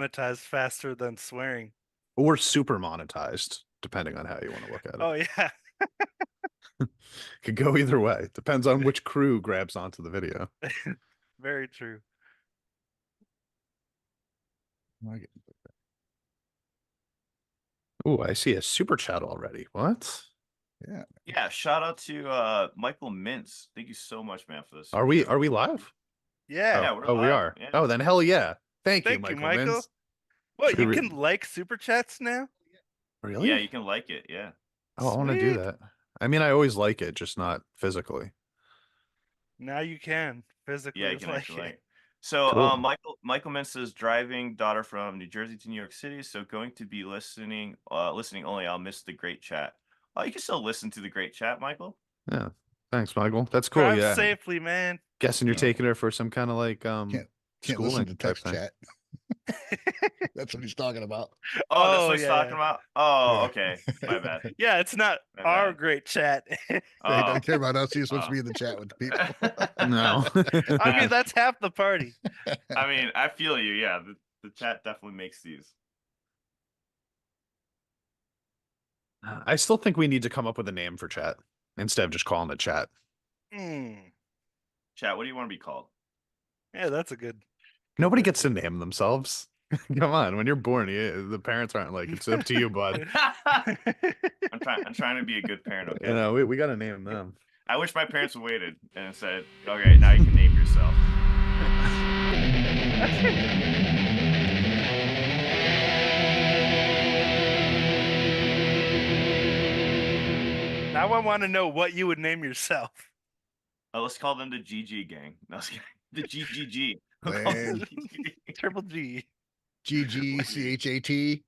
monetized faster than swearing. or super monetized, depending on how you want to look at it. Oh yeah, Could go either way. Depends on which crew grabs onto the video. very true. Oh, I see a super chat already. What? Yeah. Yeah, shout out to Michael Mintz. Thank you so much, man, for this. Are we live? Yeah. Yeah, we're Oh, we live. are. Yeah. Oh, then hell yeah. Thank you, Thank you, Michael Michael. Mintz. What, Should you we- can like super chats now? Really? Yeah, you can like it. Yeah. Oh, I want to do Sweet. that. I mean, I always like it, just not physically. Now you can physically Yeah, you can like actually it. like. So Cool. Michael Mintz is driving, daughter from New Jersey to New York City. So going to be listening only. I'll miss the great chat. Oh, you can still listen to the great chat, Michael. Yeah. Thanks, Michael. That's cool. Drive Yeah. safely, man. Guessing you're Yeah. taking her for some kind of like Can't schooling listen to type text thing. chat. That's what he's talking about. Oh, that's Oh, what he's yeah, talking yeah. about. Oh, Yeah. okay. My bad. Yeah, it's not My our bad. great chat. They Oh. don't care about us. He's supposed to Oh. be in the chat with the people. No. I mean, that's half the party. I mean, I feel you. Yeah, the chat definitely makes these. I still think we need to come up with a name for chat instead of just calling it chat. Mm. Chat, what do you want to be called? Yeah, that's a good. Nobody gets to name themselves. Come on, when you're born, the parents aren't like, it's up to you, bud. I'm trying to be a good parent. Okay. You know, we got to name them. I wish my parents had waited and said, "Okay, now you can name yourself." Now I want to know what you would name yourself. Let's call them the GG gang. No, I was kidding. The GGG. Man. Triple G. GGCHAT.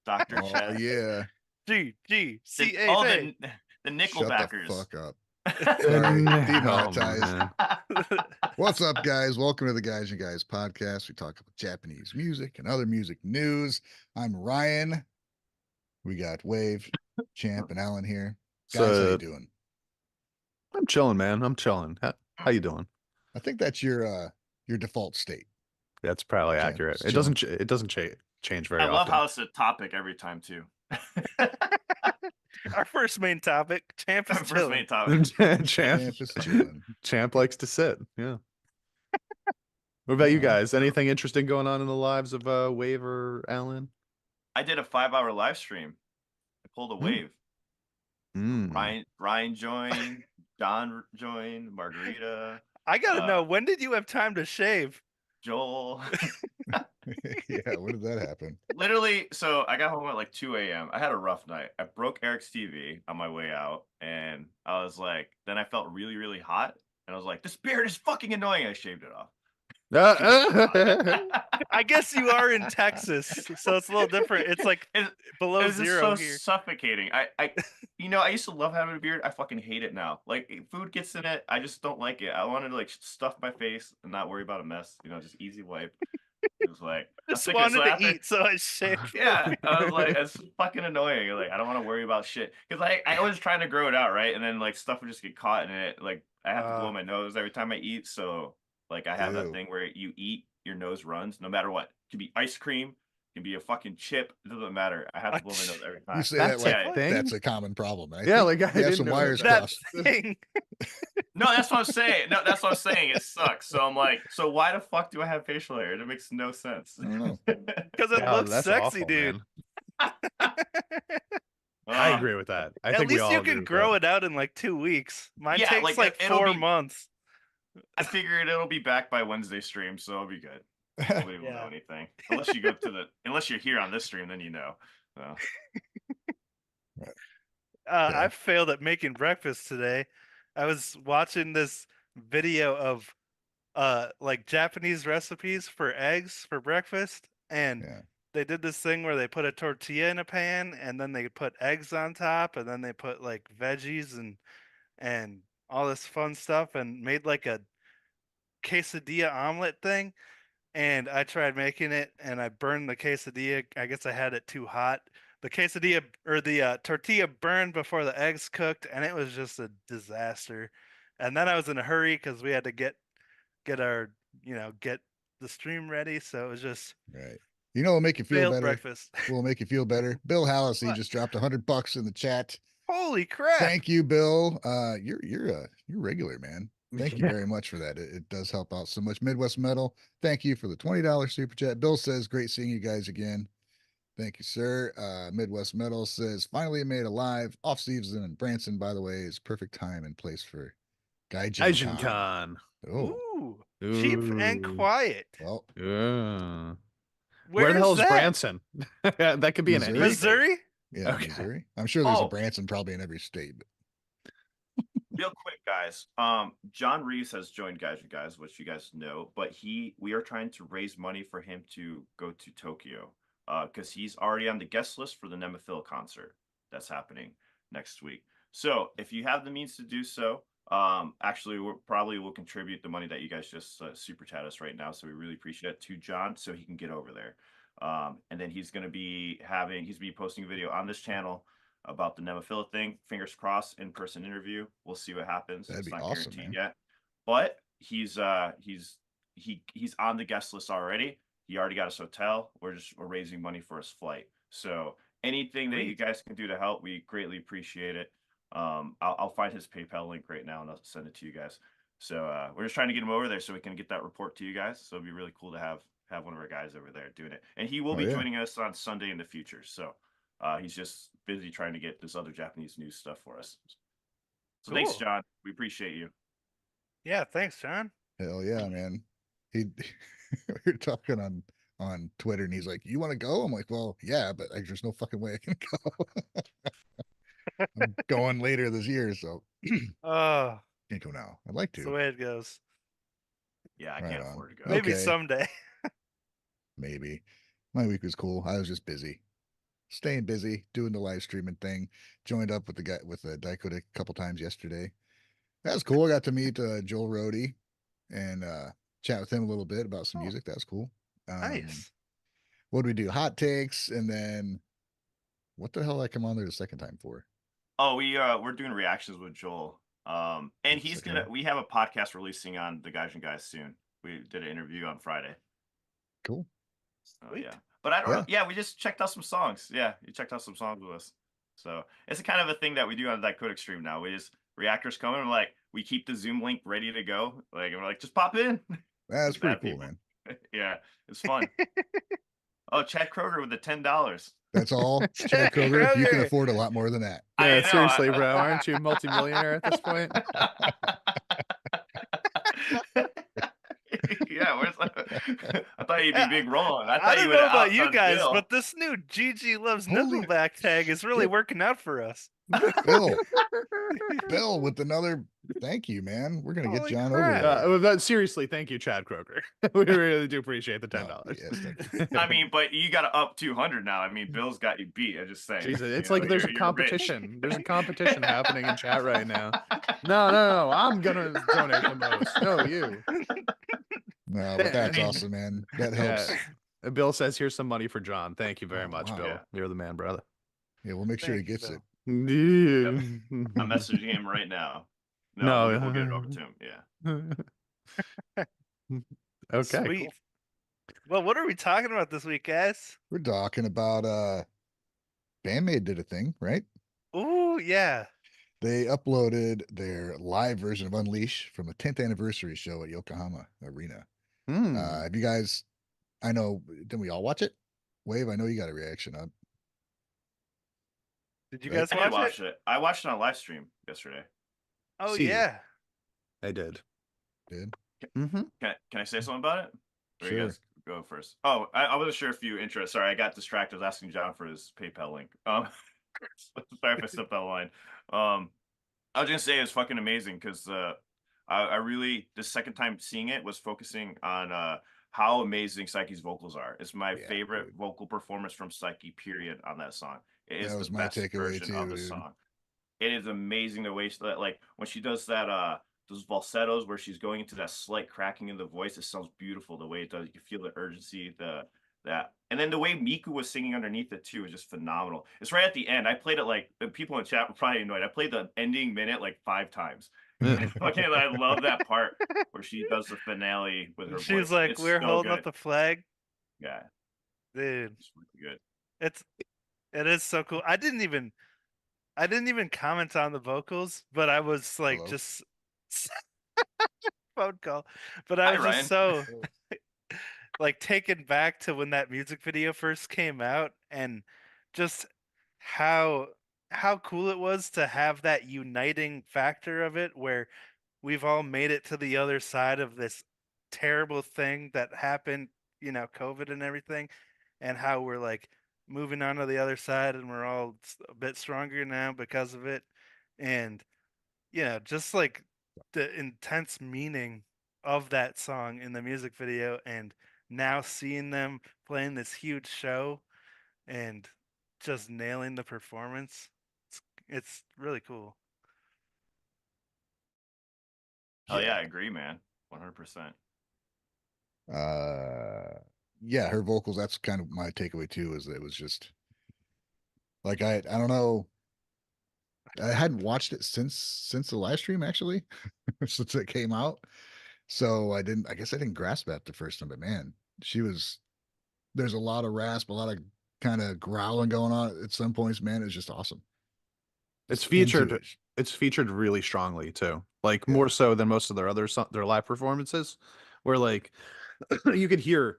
Dr. Oh Chat. yeah. G G C A. Oh, J. the Shut Nickelbackers. the fuck up. Sorry, Oh, demonetized. man. What's up, guys? Welcome to the Gaijin Guys podcast. We talk about Japanese music and other music news. I'm Ryan. We got Wave, Champ, and Alan here. Guys, how So you doing? I'm chilling, man. I'm chilling. How you doing? I think that's your default state. That's probably Champ, accurate. just It doesn't. It doesn't change very I love often. how it's a topic every time too. Our first main topic, Champ is First chilling. main topic. Champ. Champ is chilling. Champ likes to sit. Yeah. What about you guys? Anything interesting going on in the lives of Wave or Alan? I did a 5-hour live stream. I pulled a wave. Ryan joined, John joined, Margarita, I gotta know, when did you have time to shave? Joel. Yeah, when did that happen? Literally, so I got home at like 2 a.m. I had a rough night. I broke Eric's TV on my way out, and I was like, then I felt really, really hot, and I was like, this beard is fucking annoying. I shaved it off. I guess you are in Texas, so it's a little different. It's like below It's just zero so here. suffocating. I I used to love having a beard. I fucking hate it now. Like food gets in it, I just don't like it. I wanted to like stuff my face and not worry about a mess. Just easy wipe. It was like Just wanted to eat, so I shaved. Yeah, I was like, it's fucking annoying. Like I don't want to worry about shit because I was trying to grow it out, right? And then like stuff would just get caught in it. Like I have to blow my nose every time I eat, so like I have that thing where you eat, your nose runs no matter what. It can be ice cream, it can be a fucking chip. It doesn't matter. I have to blow my nose every time. You say that like thing? that's a common problem. I Yeah, think like I you have didn't some know wires that. crossed. Thing. No, that's what I'm saying. No, that's what I'm saying. It sucks. So I'm like, so why the fuck do I have facial hair? It makes no sense. I don't know. Because it looks that's sexy, awful, dude. man. I agree with that. I At think we least all you agree can with grow that. it out in like 2 weeks. Mine Yeah, takes like, like it'll 4 be- months. I figured it'll be back by Wednesday stream, so I'll be good. Nobody will know anything unless you go to unless you're here on this stream, then you know. So. I failed at making breakfast today. I was watching this video of like Japanese recipes for eggs for breakfast, and they did this thing where they put a tortilla in a pan and then they put eggs on top and then they put like veggies and all this fun stuff and made like a quesadilla omelet thing. And I tried making it and I burned the quesadilla. I guess I had it too hot. The quesadilla or the tortilla burned before the eggs cooked, and it was just a disaster. And then I was in a hurry because we had to get our get the stream ready. So it was just You know, it'll make you feel Failed better. breakfast. Will make you feel better. Bill Hallisey What? just dropped $100 in the chat. Holy crap! Thank you, Bill. You're regular, man. Thank you Yeah. very much for that. It does help out so much. Midwest Metal, thank you for the $20 super chat. Bill says, great seeing you guys again. Thank you, sir. Midwest Metal says, finally made a live off season in Branson, by the way, is perfect time and place for Gaijin Con. Con. Oh, Ooh, cheap and quiet. well, Yeah. Where the is hell is that? Branson? That could be Missouri? in any state. Missouri? yeah, Okay. Missouri. I'm sure there's a Oh. Branson probably in every state. But Real quick, guys. John Reeves has joined Gaijin Guys, which you guys know, but we are trying to raise money for him to go to Tokyo, because he's already on the guest list for the Nemophil concert that's happening next week. So if you have the means to do so, actually we probably will contribute the money that you guys just super chat us right now. So we really appreciate it to John, so he can get over there. And then he's going to be posting a video on this channel about the Nemophila thing. Fingers crossed, in-person interview. We'll see what happens. That'd It's be not awesome, guaranteed man. yet, but he's on the guest list already. He already got his hotel. We're raising money for his flight. So anything that you guys can do to help, we greatly appreciate it. I'll find his PayPal link right now and I'll send it to you guys. So we're just trying to get him over there so we can get that report to you guys. So it'd be really cool to have one of our guys over there doing it, and he will be joining us on Sunday in the future. So he's just busy trying to get this other Japanese news stuff for us. So thanks, John. We appreciate you. Yeah, thanks, John. Hell yeah, man. We were talking on Twitter, and he's like, "You want to go?" I'm like, "Well, yeah, but there's no fucking way I can go. I'm going later this year, so Oh, can't go now. I'd like that's the to. way it goes. Yeah, I Right can't on. afford to go. Maybe Okay. someday. Maybe. My week was cool. I was just busy, staying busy, doing the live streaming thing. Joined up with the guy with the Daikoda a couple times yesterday. That was cool. I got to meet Joel Rohde and chat with him a little bit about some music. That was cool. Nice. What do we do? Hot takes, and then what the hell did I come on there the second time for? Oh, we're doing reactions with Joel. And we have a podcast releasing on the Gaijin Guys soon. We did an interview on Friday. Cool. Oh yeah. But I don't know. Yeah, we just checked out some songs. Yeah, you checked out some songs with us. So it's a kind of a thing that we do on that Code Extreme now. We just reactors come in, we keep the Zoom link ready to go. Like, and we're like, just pop in. That's pretty cool, man. Yeah, it's fun. Oh, Chad Kroger with the $10. That's all. Chad Kroger, you can afford a lot more than that. Yeah, seriously, bro. Aren't you a multimillionaire at this point? Yeah, I thought you'd be big wrong. I don't know about you guys, but this new GG loves Nickelback tag is really working out for us. Bill with another thank you, man. We're gonna get John crap. over there. Seriously, thank you, Chad Kroger. We really do appreciate the $10. Yes, thank you. I mean, but you got to up 200 now. I mean, Bill's got you beat. I just saying. Jesus, it's like there's a competition. There's a competition happening in chat right now. No. I'm gonna donate the most. No, you. No, but that's awesome, man. That helps. Yeah. Bill says, "Here's some money for John." Thank you very much, wow. Bill. Yeah. You're the man, brother. Yeah, we'll make sure he gets it. Yeah. I'm messaging him right now. No, we'll get it over to him. Yeah. Okay. Sweet. Cool. Well, what are we talking about this week, guys? We're talking about BAND-MAID did a thing, right? Oh, yeah. They uploaded their live version of Unleash from a 10th anniversary show at Yokohama Arena. Have you guys, I know, didn't we all watch it? Wave, I know you got a reaction on. Did you guys watch it? I watched it on live stream yesterday. Oh, yeah. I did. Did? Can I say something about it? Or sure. You guys go first. Oh, I wasn't sure if you interested. Sorry, I got distracted. I was asking John for his PayPal link. Sorry if I stepped that line. I was gonna say it was fucking amazing because I really, the second time seeing it was focusing on how amazing Psyche's vocals are. It's my favorite vocal performance from Psyche, period, on that song. It is the best version of the song. It is amazing the way she, like when she does that those falsettos where she's going into that slight cracking in the voice. It sounds beautiful the way it does. You can feel the urgency, and then the way Miku was singing underneath it too is just phenomenal. It's right at the end. I played it like people in chat were probably annoyed. I played the ending minute like 5 times. Okay, I love that part where she does the finale with her voice. She's like, it's "We're so holding good. up the flag." Yeah. Dude, It's really good. it is so cool. I didn't even comment on the vocals, but I was like Hello? just phone call. But I Hi, was just Ryan. so like taken back to when that music video first came out and just how cool it was to have that uniting factor of it where we've all made it to the other side of this terrible thing that happened, COVID and everything, and how we're like moving on to the other side and we're all a bit stronger now because of it. And, just like the intense meaning of that song in the music video and now seeing them playing this huge show and just nailing the performance. It's really cool. Oh yeah, I agree, man. 100%. Yeah, her vocals, that's kind of my takeaway too, is that it was just like I don't know. I hadn't watched it since the live stream actually, since it came out. So I guess I didn't grasp that the first time, but man, there's a lot of rasp, a lot of kind of growling going on at some points, man. It's just awesome. It's Just into featured. it. It's featured really strongly too, like Yeah. more so than most of their live performances, where like you could hear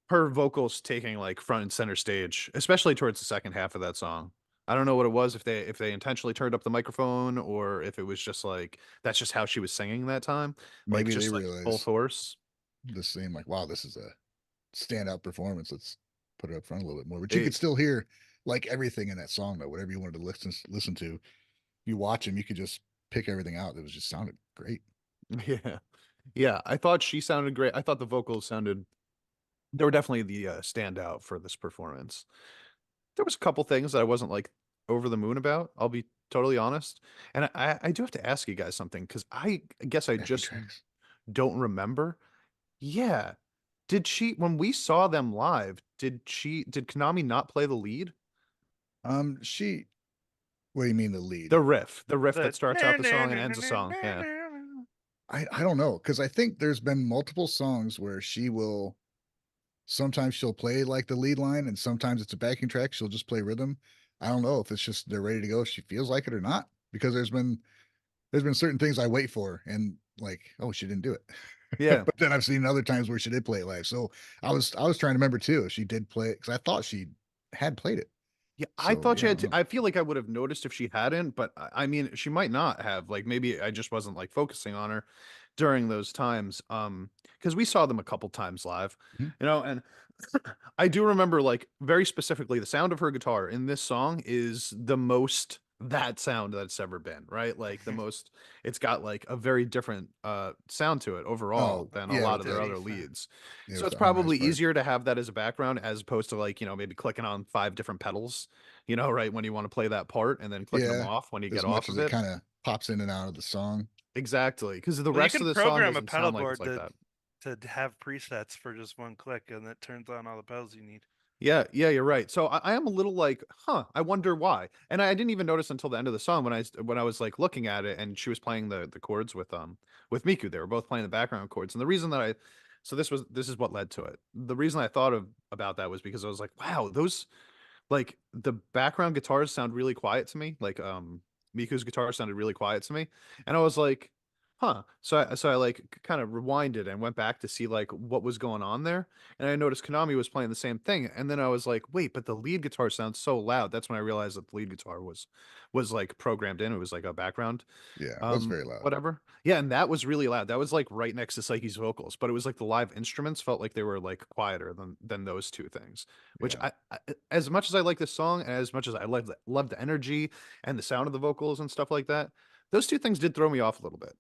her vocals taking like front and center stage, especially towards the second half of that song. I don't know what it was, if they intentionally turned up the microphone or if it was just like that's just how she was singing that time, like Maybe they just like full realize force. the same, like, wow, this is a standout performance. Let's put it up front a little bit more. But you They could still hear like everything in that song though. Whatever you wanted to listen to, you watch him, you could just pick everything out. It was just sounded great. yeah. Yeah, I thought she sounded great. I thought the vocals sounded they were definitely the standout for this performance. There was a couple things that I wasn't like over the moon about. I'll be totally honest, and I do have to ask you guys something because I guess I Backing just tracks. don't remember. Yeah, did she when we saw them live? Did Konami not play the lead? She. What do you mean the lead? The riff that The starts out the song and ends the song. Yeah, I don't know because I think there's been multiple songs where she will. Sometimes she'll play like the lead line, and sometimes it's a backing track. She'll just play rhythm. I don't know if it's just they're ready to go. If she feels like it or not, because there's been certain things I wait for, and like, oh, she didn't do it. yeah. But then I've seen other times where she did play it live. So I was trying to remember too if she did play it because I thought she had played it. Yeah, I So thought yeah, she I had don't to. know. I feel like I would have noticed if she hadn't, but I mean, she might not have. Like maybe I just wasn't like focusing on her during those times. Because we saw them a couple times live, Mhm. and I do remember like very specifically the sound of her guitar in this song is the most that sound that's ever been, right? Like the most it's got like a very different sound to it overall Oh than a yeah, lot with of their the other leads. So with it's the harmonized probably part. easier to have that as a background as opposed to like, maybe clicking on 5 different pedals, right when you want to play that part and then clicking them Yeah, off when you get as off much as of it it. kind of pops in and out of the song. Exactly, because the Well, you rest can of the song program a doesn't pedal sound like it's board like that. to have presets for just one click, and it turns on all the pedals you need. Yeah, yeah, you're right. So I am a little like, huh, I wonder why. And I didn't even notice until the end of the song when I was like looking at it and she was playing the chords with Miku. They were both playing the background chords. And the reason that so this is what led to it. The reason I thought of about that was because I was like, wow, those like the background guitars sound really quiet to me. Like Miku's guitar sounded really quiet to me. And I was like, huh. So I like kind of rewinded and went back to see like what was going on there. And I noticed Konami was playing the same thing. And then I was like, wait, but the lead guitar sounds so loud. That's when I realized that the lead guitar was like programmed in. It was like a background Yeah, it was very loud. whatever. Yeah, and that was really loud. That was like right next to Psyche's vocals, but it was like the live instruments felt like they were like quieter than those two things. Which Yeah. as much as I like this song and as much as I love the energy and the sound of the vocals and stuff like that, those two things did throw me off a little bit.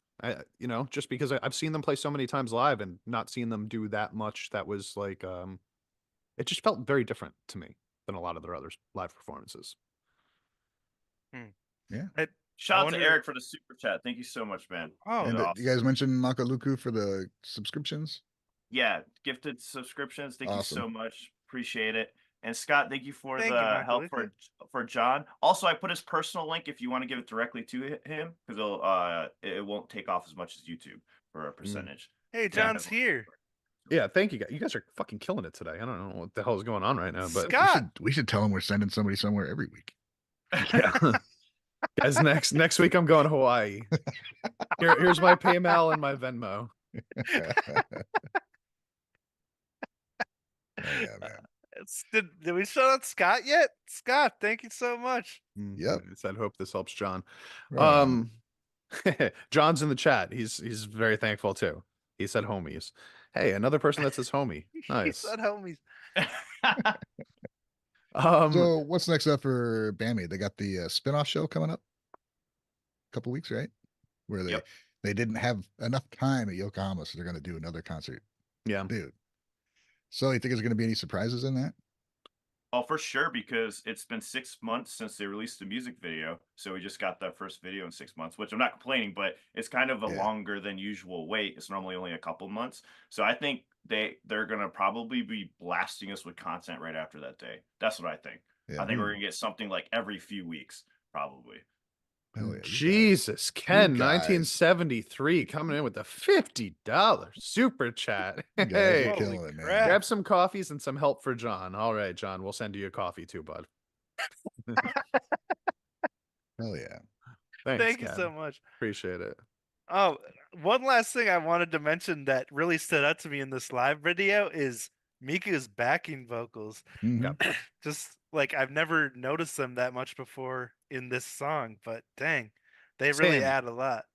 Just because I've seen them play so many times live and not seen them do that much. That was like it just felt very different to me than a lot of their other live performances. Yeah. I Shout out wonder. to Eric for the super chat. Thank you so much, man. Oh, And You're you guys awesome. mentioned Makaluku for the subscriptions. Yeah, gifted subscriptions. Thank you so Awesome. much. Appreciate it. And Scott, thank you for Thank you, the help Makaluku. for John. Also, I put his personal link if you want to give it directly to him because it won't take off as much as YouTube for a percentage. Hey, Yeah. John's here. Yeah, thank you guys. You guys are fucking killing it today. I don't know what the hell is going on right now, but Scott, we should tell them we're sending somebody somewhere every week. yeah. Guys, next week I'm going to Hawaii. Here's my PayPal and my Venmo. Oh, yeah, man. Did we shout out Scott yet? Scott, thank you so much. Yep. I said, hope this helps John. Right John's in the chat. He's very thankful too. He said homies. Hey, another person that says homie. He Nice. said homies. So what's next up for BAND-MAID? They got the spin-off show coming up a couple weeks, right? Where they didn't have enough time at Yokohama, so they're going to do another concert. Yeah. Dude. So you think there's going to be any surprises in that? Oh, for sure, because it's been 6 months since they released the music video. So we just got that first video in 6 months, which I'm not complaining, but it's kind of a longer than usual wait. It's normally only a couple months. So I think they're gonna probably be blasting us with content right after that day. That's what I think. Yeah. I think we're gonna get something like every few weeks, probably. Hell yeah, Jesus, Ken, 1973 coming in with a $50 super chat. Hey, killing it, man. Grab some coffees and some help for John. All right, John, we'll send you a coffee too, bud. Hell yeah. Thanks, Thank you Ken. so much. Appreciate it. Oh, one last thing I wanted to mention that really stood out to me in this live video is Miku's backing vocals. Mm-hmm. Just like I've never noticed them that much before in this song, but dang, they really add a lot.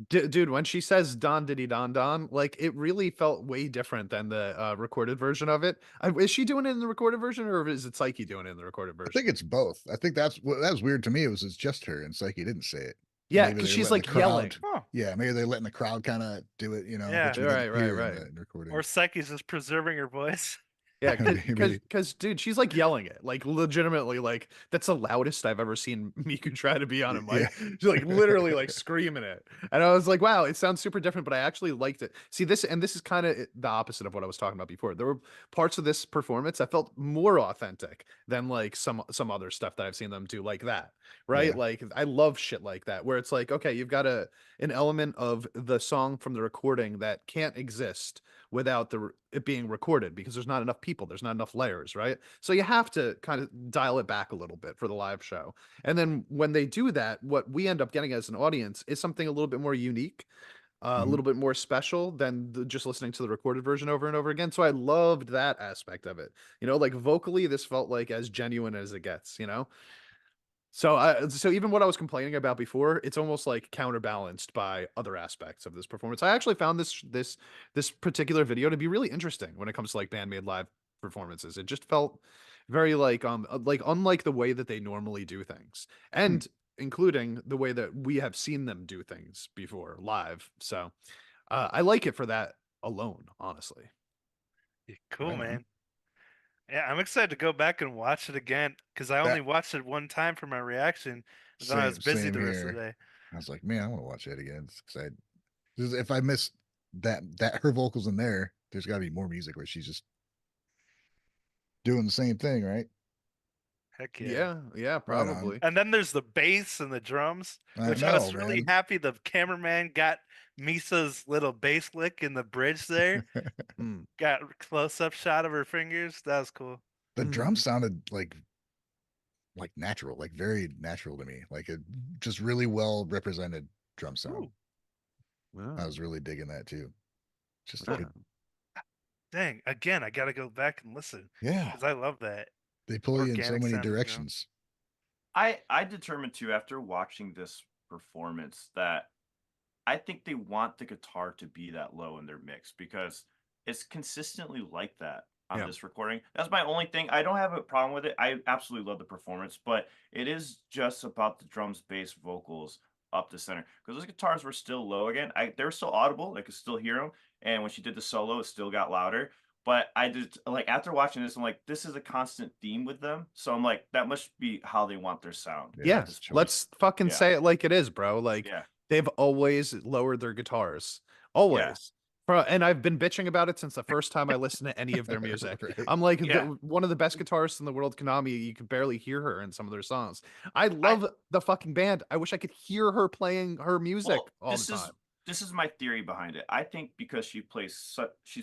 Dude, when she says Don Diddy Don Don, like it really felt way different than the recorded version of it. Is she doing it in the recorded version, or is it Psyche doing it in the recorded version? I think it's both. I think that was weird to me. It's just her, and Psyche didn't say it. Yeah, because she's like yelling. Yeah, maybe they're letting the crowd kind of do it, you know. Yeah, right. In recording. Or Psyche's just preserving her voice. Yeah, because dude, she's like yelling it, like legitimately, like that's the loudest I've ever seen Miku try to be on a mic. Yeah. She's like literally like screaming it, and I was like, wow, it sounds super different, but I actually liked it. See this, and this is kind of the opposite of what I was talking about before. There were parts of this performance that felt more authentic than like some other stuff that I've seen them do like that, right? Yeah. Like I love shit like that, where it's like, okay, you've got an element of the song from the recording that can't exist without it being recorded because there's not enough people, there's not enough layers, right? So you have to kind of dial it back a little bit for the live show. And then when they do that, what we end up getting as an audience is something a little bit more unique, a little bit more special than just listening to the recorded version over and over again. So I loved that aspect of it. You know, like vocally, this felt like as genuine as it gets, you know? So even what I was complaining about before, it's almost like counterbalanced by other aspects of this performance. I actually found this particular video to be really interesting when it comes to like BAND-MAID live performances. It just felt very like unlike the way that they normally do things, and including the way that we have seen them do things before live. So I like it for that alone, honestly. Cool, man. Yeah, I'm excited to go back and watch it again because I only watched it one time for my reaction. And then I was busy the rest of the day. I was like, man, I want to watch that again. Because if I missed that her vocals in there, there's got to be more music where she's just doing the same thing, right? Heck yeah. Yeah, probably. And then there's the bass and the drums, which I was really happy the cameraman got Misa's little bass lick in the bridge there. Got a close-up shot of her fingers. That was cool. The drum sounded like natural, like very natural to me. Like it just really well represented drum sound. Wow. I was really digging that too. Just good. Dang, again, I gotta go back and listen. Yeah. Because I love that. They pull you in so many directions. I determined too after watching this performance that I think they want the guitar to be that low in their mix because it's consistently like that on this recording. That's my only thing. I don't have a problem with it. I absolutely love the performance, but it is just about the drums, bass, vocals up the center because those guitars were still low again. They were still audible. I could still hear them. And when she did the solo, it still got louder. But I did like after watching this, I'm like, this is a constant theme with them. So I'm like, that must be how they want their sound. Yeah, let's fucking say it like it is, bro. Like they've always lowered their guitars, always. Bro, and I've been bitching about it since the first time I listened to any of their music. I'm like, one of the best guitarists in the world, Konami. You can barely hear her in some of their songs. I love the fucking band. I wish I could hear her playing her music all the time. this is my theory behind it. I think because she's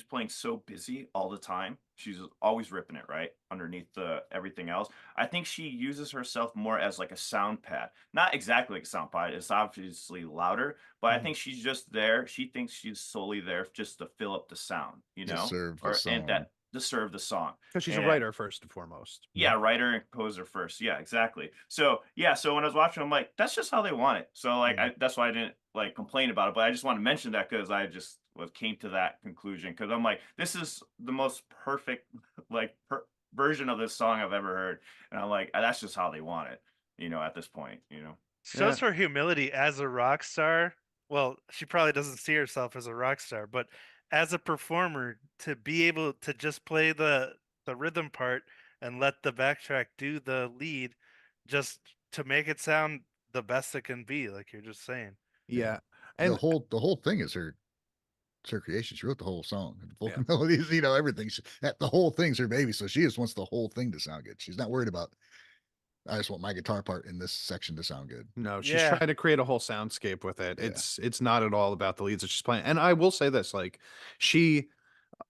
playing so busy all the time. She's always ripping it right underneath the everything else. I think she uses herself more as like a sound pad. Not exactly like a sound pad. It's obviously louder, but I think she's just there. She thinks she's solely there just to fill up the sound, Just serve the or and song. that to serve the song. Because she's a And writer first and foremost. yeah, writer and composer first. Yeah, exactly. So yeah, so when I was watching, I'm like, that's just how they want it. So like, that's why I didn't like complain about it. But I just want to mention that because I just came to that conclusion because I'm like, this is the most perfect like version of this song I've ever heard, and I'm like, that's just how they want it. At this point. Shows her humility as a rock star. Well, she probably doesn't see herself as a rock star, but as a performer, to be able to just play the rhythm part and let the backtrack do the lead, just to make it sound the best it can be, like you're just saying. Yeah. The And whole thing is her creation. She wrote the whole song, the vocal melodies, everything. The whole thing's her baby. So she just wants the whole thing to sound good. She's not worried about, I just want my guitar part in this section to sound good. no, she's Yeah. trying to create a whole soundscape with it. Yeah. It's not at all about the leads that she's playing. And I will say this, like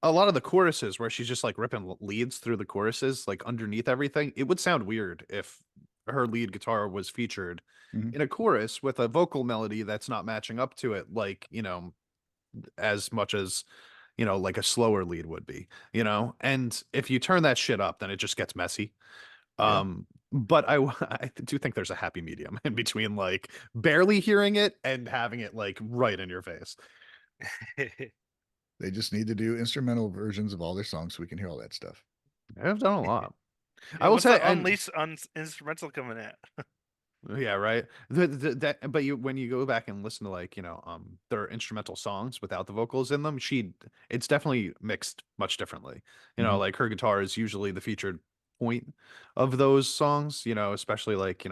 a lot of the choruses where she's just like ripping leads through the choruses, like underneath everything, it would sound weird if her lead guitar was featured in a chorus with a vocal melody that's not matching up to it, like, as much as, like a slower lead would be, and if you turn that shit up, then it just gets messy. Yeah. But I do think there's a happy medium in between like barely hearing it and having it like right in your face. They just need to do instrumental versions of all their songs so we can hear all that stuff. I've done a lot. Yeah, I will what's say, the and Unleashed instrumental coming at? yeah, right. But when you go back and listen to like, their instrumental songs without the vocals in them, it's definitely mixed much differently. Like her guitar is usually the featured point of those songs, especially like,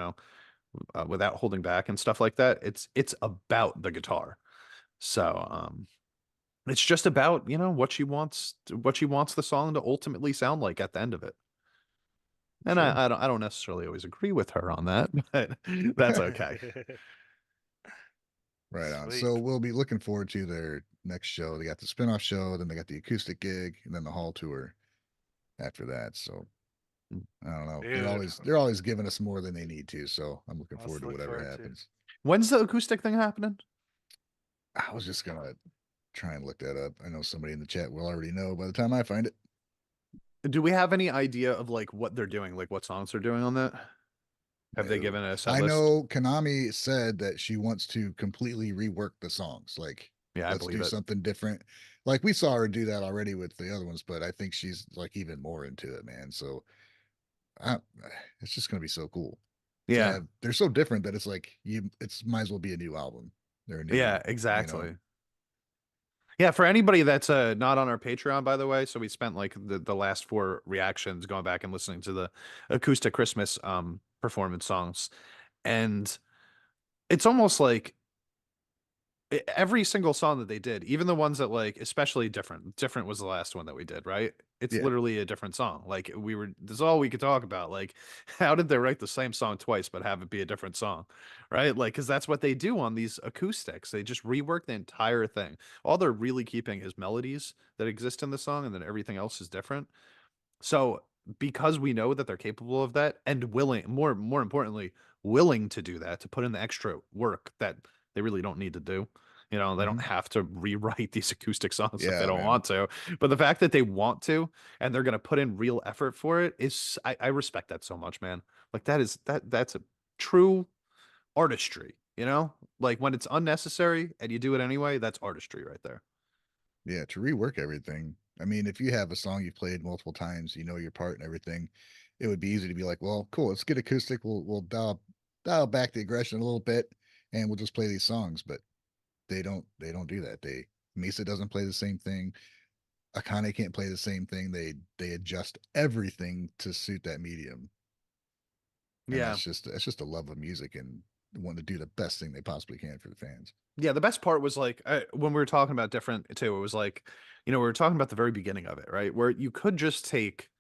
without holding back and stuff like that. It's about the guitar. So, it's just about, what she wants the song to ultimately sound like at the end of it. And Sure. I don't necessarily always agree with her on that, but that's okay. Right on. Sweet. So we'll be looking forward to their next show. They got the spinoff show, then they got the acoustic gig, and then the hall tour after that. So I don't know. Dude. They're always giving us more than they need to. So I'm looking Let's forward to look whatever forward to. happens. When's the acoustic thing happening? I was just gonna try and look that up. I know somebody in the chat will already know by the time I find it. Do we have any idea of like what they're doing, like what songs they're doing on that? Have they No. given a set I list? know Konami said that she wants to completely rework the songs. Like, Yeah, let's do it. something different. Like we saw her do that already with the other ones, but I think she's like even more into it, man. So it's just gonna be so cool. Yeah. They're so different that it's like it's might as well be a new album. They're a new, Yeah, exactly. Yeah, for anybody that's not on our Patreon, by the way, so we spent like the last 4 reactions going back and listening to the acoustic Christmas performance songs, and it's almost like every single song that they did, even the ones that like especially different was the last one that we did, right? It's Yeah. literally a different song. Like this is all we could talk about. Like, how did they write the same song twice but have it be a different song, right? Like, because that's what they do on these acoustics. They just rework the entire thing. All they're really keeping is melodies that exist in the song, and then everything else is different. So because we know that they're capable of that and more importantly, willing to do that, to put in the extra work that they really don't need to do. They don't have to rewrite these acoustic songs if they don't want to. But the fact that they want to and they're gonna put in real effort for it is I respect that so much, man. Like that's a true artistry, Like when it's unnecessary and you do it anyway, that's artistry right there. Yeah, to rework everything. I mean, if you have a song you've played multiple times, you know your part and everything, it would be easy to be like, well, cool, let's get acoustic. We'll dial back the aggression a little bit, and we'll just play these songs. But they don't do that. Misa doesn't play the same thing. Akane can't play the same thing. They adjust everything to suit that medium. And Yeah. that's just a love of music and want to do the best thing they possibly can for the fans. Yeah, the best part was like when we were talking about different too, it was like, we were talking about the very beginning of it, right? Where you could just take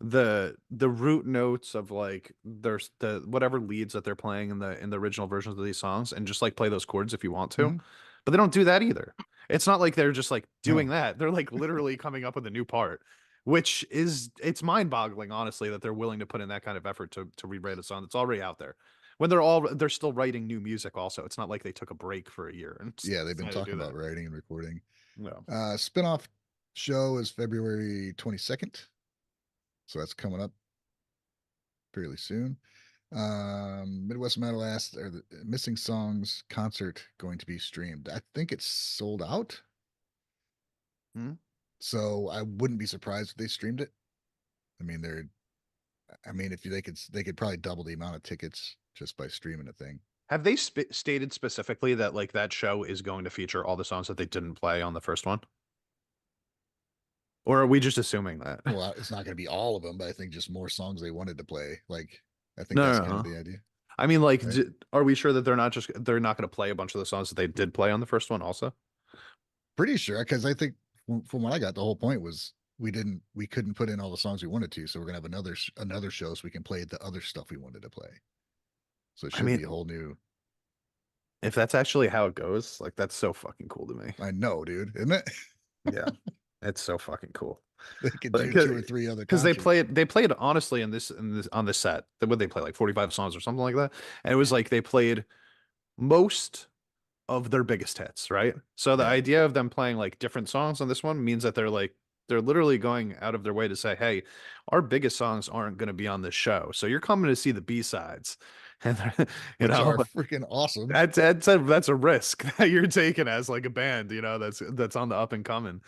the root notes of like there's the whatever leads that they're playing in the original versions of these songs and just like play those chords if you want to. but they don't do that either. It's not like they're just like doing that. They're like literally coming up with a new part, which is it's mind-boggling, honestly, that they're willing to put in that kind of effort to rewrite a song that's already out there. When they're still writing new music also. It's not like they took a break for a year and Yeah, they've been decided to talking do about that. writing and recording. No. Spinoff show is February 22nd. So that's coming up fairly soon. Midwest Metal asked, are the Missing Songs concert going to be streamed? I think it's sold out. Hmm? So I wouldn't be surprised if they streamed it. I mean, if they could probably double the amount of tickets just by streaming a thing. Have they stated specifically that like that show is going to feature all the songs that they didn't play on the first one? Or are we just assuming that? Well, it's not going to be all of them, but I think just more songs they wanted to play. Like, I think No, that's no, kind of no. the idea. I mean, like, Right? are we sure that they're not going to play a bunch of the songs that they did play on the first one also? Pretty sure, because I think from what I got, the whole point was we couldn't put in all the songs we wanted to, so we're gonna have another show so we can play the other stuff we wanted to play. So it should be a whole new. If that's actually how it goes, like that's so fucking cool to me. I know, dude, isn't it? Yeah, it's so fucking cool. They could do 2 or 3 other because concerts. they played honestly on this set. Would they play like 45 songs or something like that? And it was like they played most of their biggest hits, right? So the idea of them playing like different songs on this one means that they're literally going out of their way to say, hey, our biggest songs aren't going to be on this show, so you're coming to see the B-sides. And Which are freaking awesome. That's a risk that you're taking as like a band, that's on the up and coming.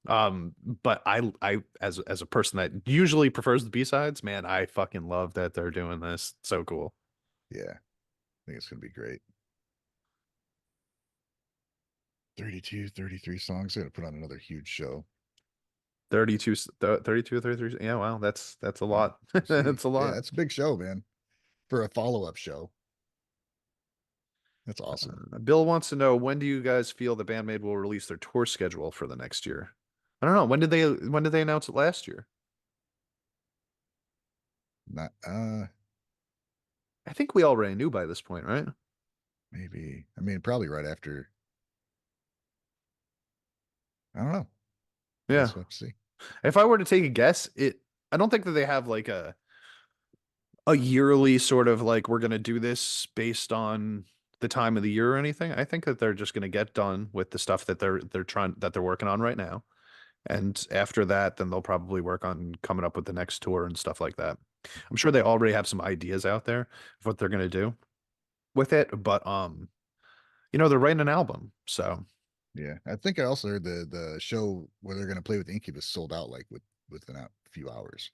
But I as a person that usually prefers the B-sides, man, I fucking love that they're doing this. So cool. Yeah, I think it's gonna be great. 32, 33 songs. They're gonna put on another huge show. 32, 33. Yeah, wow, that's a lot. That's a lot. Yeah, it's a big show, man. For a follow-up show. That's awesome. Bill wants to know, when do you guys feel the BAND-MAID will release their tour schedule for the next year? I don't know. When did they announce it last year? Not I think we already knew by this point, right? maybe. I mean, probably right after. I don't know. Yeah. We'll have to see. If I were to take a guess, I don't think that they have like a yearly sort of like, we're going to do this based on the time of the year or anything. I think that they're just going to get done with the stuff that they're working on right now. And after that, then they'll probably work on coming up with the next tour and stuff like that. I'm sure they already have some ideas out there of what they're going to do with it, but they're writing an album, so yeah. I think I also heard the show where they're gonna play with Incubus sold out like within a few hours.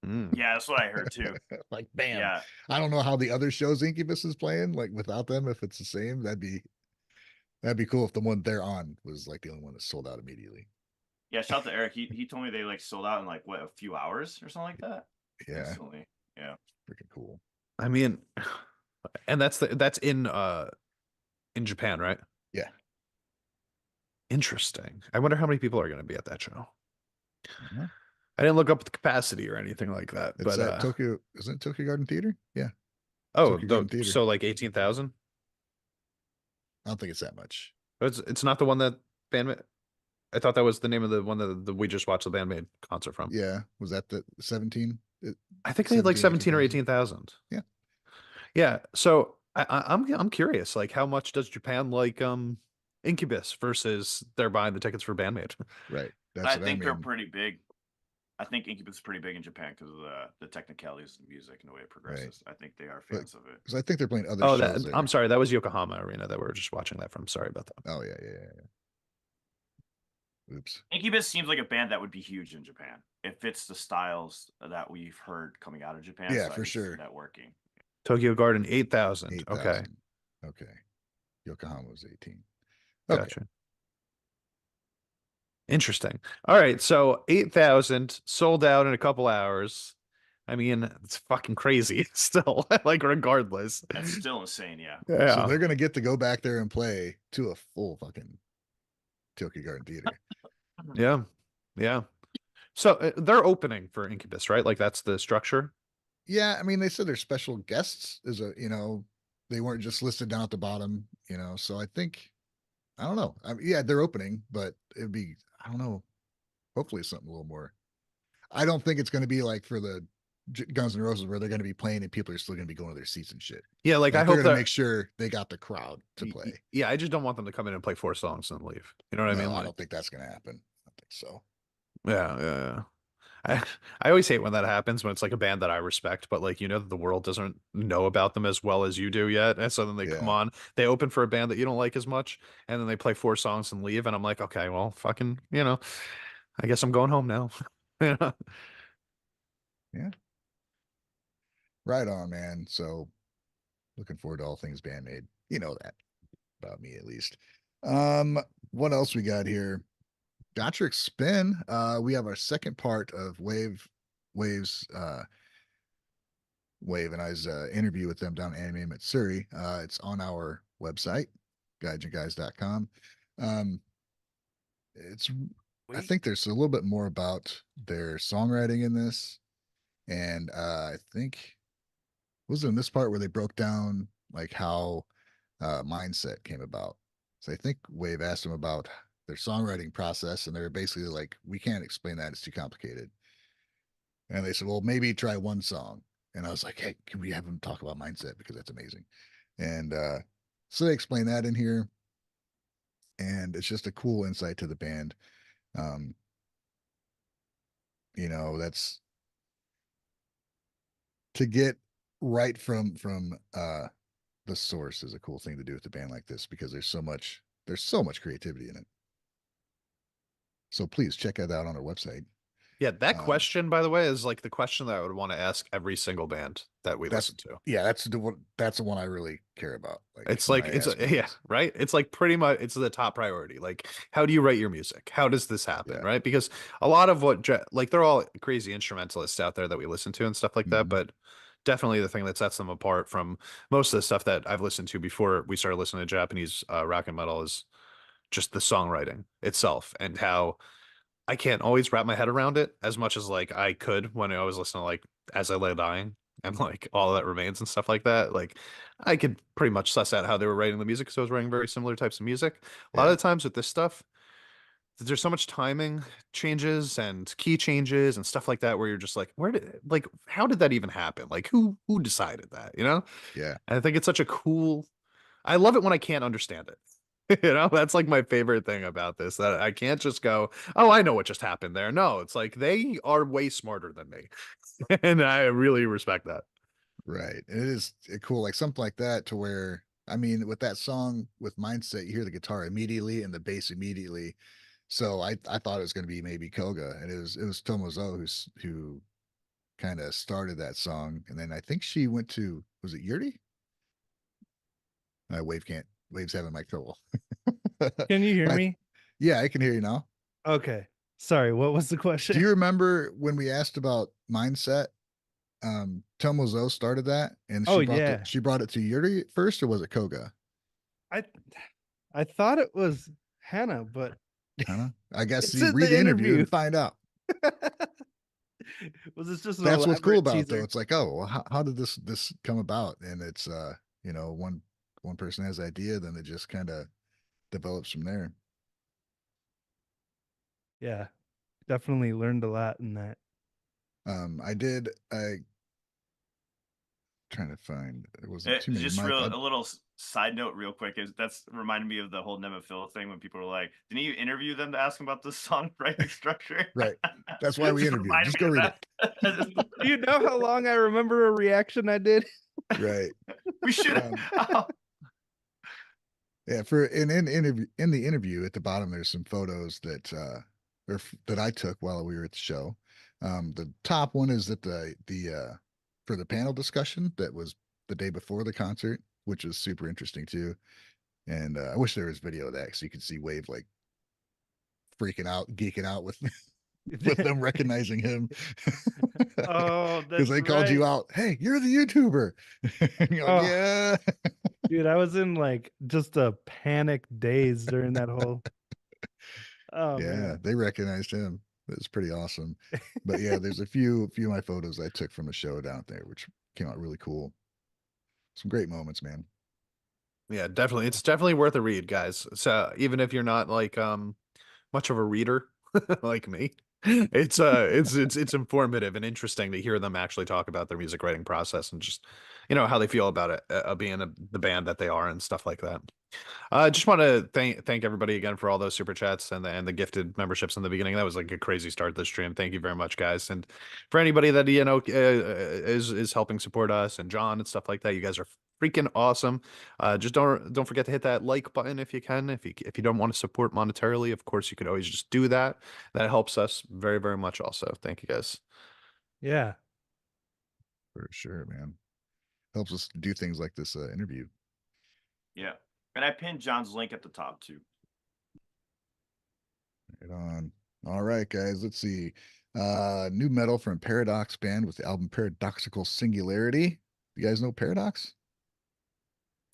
Yeah, that's what I heard too. Like, bam. Yeah. I don't know how the other shows Incubus is playing, like without them, if it's the same. That'd be cool if the one they're on was like the only one that sold out immediately. Yeah, shout out to Eric. He told me they like sold out in like what, a few hours or something like that. Yeah. Instantly. Yeah. Freaking cool. I mean, and that's in Japan, right? Yeah. Interesting. I wonder how many people are going to be at that show. Uh-huh. I didn't look up the capacity or anything like that. It's but at Tokyo. Isn't it Tokyo Garden Theater? Yeah. Oh, so like 18,000? I don't think it's that much. It's not the one that BAND-MAID. I thought that was the name of the one that we just watched the BAND-MAID concert from. Yeah. Was that the 17? I think they had like 17 or 18,000. Yeah. Yeah. So I'm curious, like, how much does Japan like Incubus versus they're buying the tickets for BAND-MAID? Right. I think they're pretty big. I think Incubus is pretty big in Japan because of the technicalities of the music and the way it progresses. Right. I think they are fans of it. Because I think they're playing other shows. I'm sorry, that was Yokohama Arena that we were just watching that from. Sorry about that. Oh yeah. Oops. Incubus seems like a band that would be huge in Japan. It fits the styles that we've heard coming out of Japan. Yeah, so for sure. That working. Tokyo Garden 8,000. Okay. Yokohama was 18. Okay. Gotcha. Interesting. All right, so 8,000 sold out in a couple hours. I mean, it's fucking crazy still. Like, regardless, that's still insane. Yeah. So they're gonna get to go back there and play to a full fucking Tokyo Garden Theater. Yeah. So they're opening for Incubus, right? Like, that's the structure. Yeah, I mean, they said they're special guests. They weren't just listed down at the bottom. So I think I don't know. I mean, yeah, they're opening, but it'd be, I don't know. Hopefully something a little more. I don't think it's going to be like for the Guns N' Roses where they're going to be playing and people are still going to be going to their seats and shit. Yeah, like I they're hope going to that make sure they got the crowd to play. Yeah, I just don't want them to come in and play 4 songs and leave. You know what I mean? I Like, don't think that's going to happen. I don't think so. yeah. I I always hate when that happens when it's like a band that I respect, but like that the world doesn't know about them as well as you do yet. And so then they come on, they open for a band that you don't like as much, and then they play 4 songs and leave, and I'm like, okay, well, fucking, I guess I'm going home now. Yeah. Right on, man. So looking forward to all things BAND-MAID. You know that about me at least. What else we got here? Gotrek Spin. We have our second part of Wave's Wave and I's interview with them down at Anime Matsuri. It's on our website, gaijinguys.com. It's I think there's a little bit more about their songwriting in this. And I think was it in this part where they broke down like how mindset came about. So I think Wave asked them about their songwriting process, and they were basically like, we can't explain that, it's too complicated. And they said, well, maybe try one song. And I was like, hey, can we have them talk about mindset, because that's amazing. And so they explain that in here, and it's just a cool insight to the band. That's to get right from the source is a cool thing to do with a band like this, because there's so much creativity in it. So please check that out on our website. Yeah, that question, by the way, is like the question that I would want to ask every single band that we listen to. Yeah, that's the one I really care about. It's right. It's like pretty much it's the top priority. Like, how do you write your music? How does this happen? Right? Because a lot of what like they're all crazy instrumentalists out there that we listen to and stuff like that, but definitely the thing that sets them apart from most of the stuff that I've listened to before we started listening to Japanese rock and metal is just the songwriting itself, and how I can't always wrap my head around it as much as like I could when I was listening to like As I Lay Dying and like All That Remains and stuff like that. Like I could pretty much suss out how they were writing the music, because I was writing very similar types of music. A lot of the times with this stuff, there's so much timing changes and key changes and stuff like that where you're just like, how did that even happen? Like who decided that, Yeah. And I think it's such a cool, I love it when I can't understand it. That's like my favorite thing about this, that I can't just go, oh, I know what just happened there. No, it's like they are way smarter than me. And I really respect that. Right. It is cool, like something like that, to where, I mean, with that song with Mindset, you hear the guitar immediately and the bass immediately. So I thought it was going to be maybe Koga, and it was Tomozo who kind of started that song, and then I think she went to, was it Yuri? Wave's having mic trouble. Can you hear me? Yeah, I can hear you now. Okay. Sorry, what was the question? Do you remember when we asked about Mindset? Tomozo started that, and she brought it to Yuri first, or was it Koga? I thought it was Hannah, but I guess you read the interview and find out. Was this just that's what's cool about it, though? It's like, oh, well, how did this come about? And it's one person has the idea, then it just kind of develops from there. Yeah, definitely learned a lot in that. Trying to find, there wasn't too many. Just a little side note real quick, is that's reminded me of the whole Nemafil thing when people were like, didn't you interview them to ask them about the songwriting structure? Right. That's why we interviewed. Just go read it. Do you know how long I remember a reaction I did? Right. We should yeah, for in the interview at the bottom, there's some photos that I took while we were at the show. The top one is that the for the panel discussion that was the day before the concert, which was super interesting too. And I wish there was video of that, so you could see Wave like freaking out, geeking out with them recognizing him. Oh, because they called you out. Hey, you're the YouTuber. You're like, yeah. Dude, I was in like just a panic daze during that whole. Oh, yeah, man. They recognized him. It was pretty awesome. But yeah, there's a few of my photos I took from the show down there, which came out really cool. Some great moments, man. Yeah, definitely. It's definitely worth a read, guys. So even if you're not like much of a reader like me, it's informative and interesting to hear them actually talk about their music writing process and just how they feel about it, being the band that they are and stuff like that. I just want to thank everybody again for all those super chats and the gifted memberships in the beginning. That was like a crazy start to the stream. Thank you very much, guys. And for anybody that is helping support us and John and stuff like that, you guys are freaking awesome. Just don't forget to hit that like button if you can. If you don't want to support monetarily, of course you could always just do that. That helps us very, very much. Also, thank you guys. Yeah, for sure, man. Helps us do things like this interview. Yeah. And I pinned John's link at the top too. Right on. All right, guys. Let's see. New metal from Paradox band with the album Paradoxical Singularity. You guys know Paradox?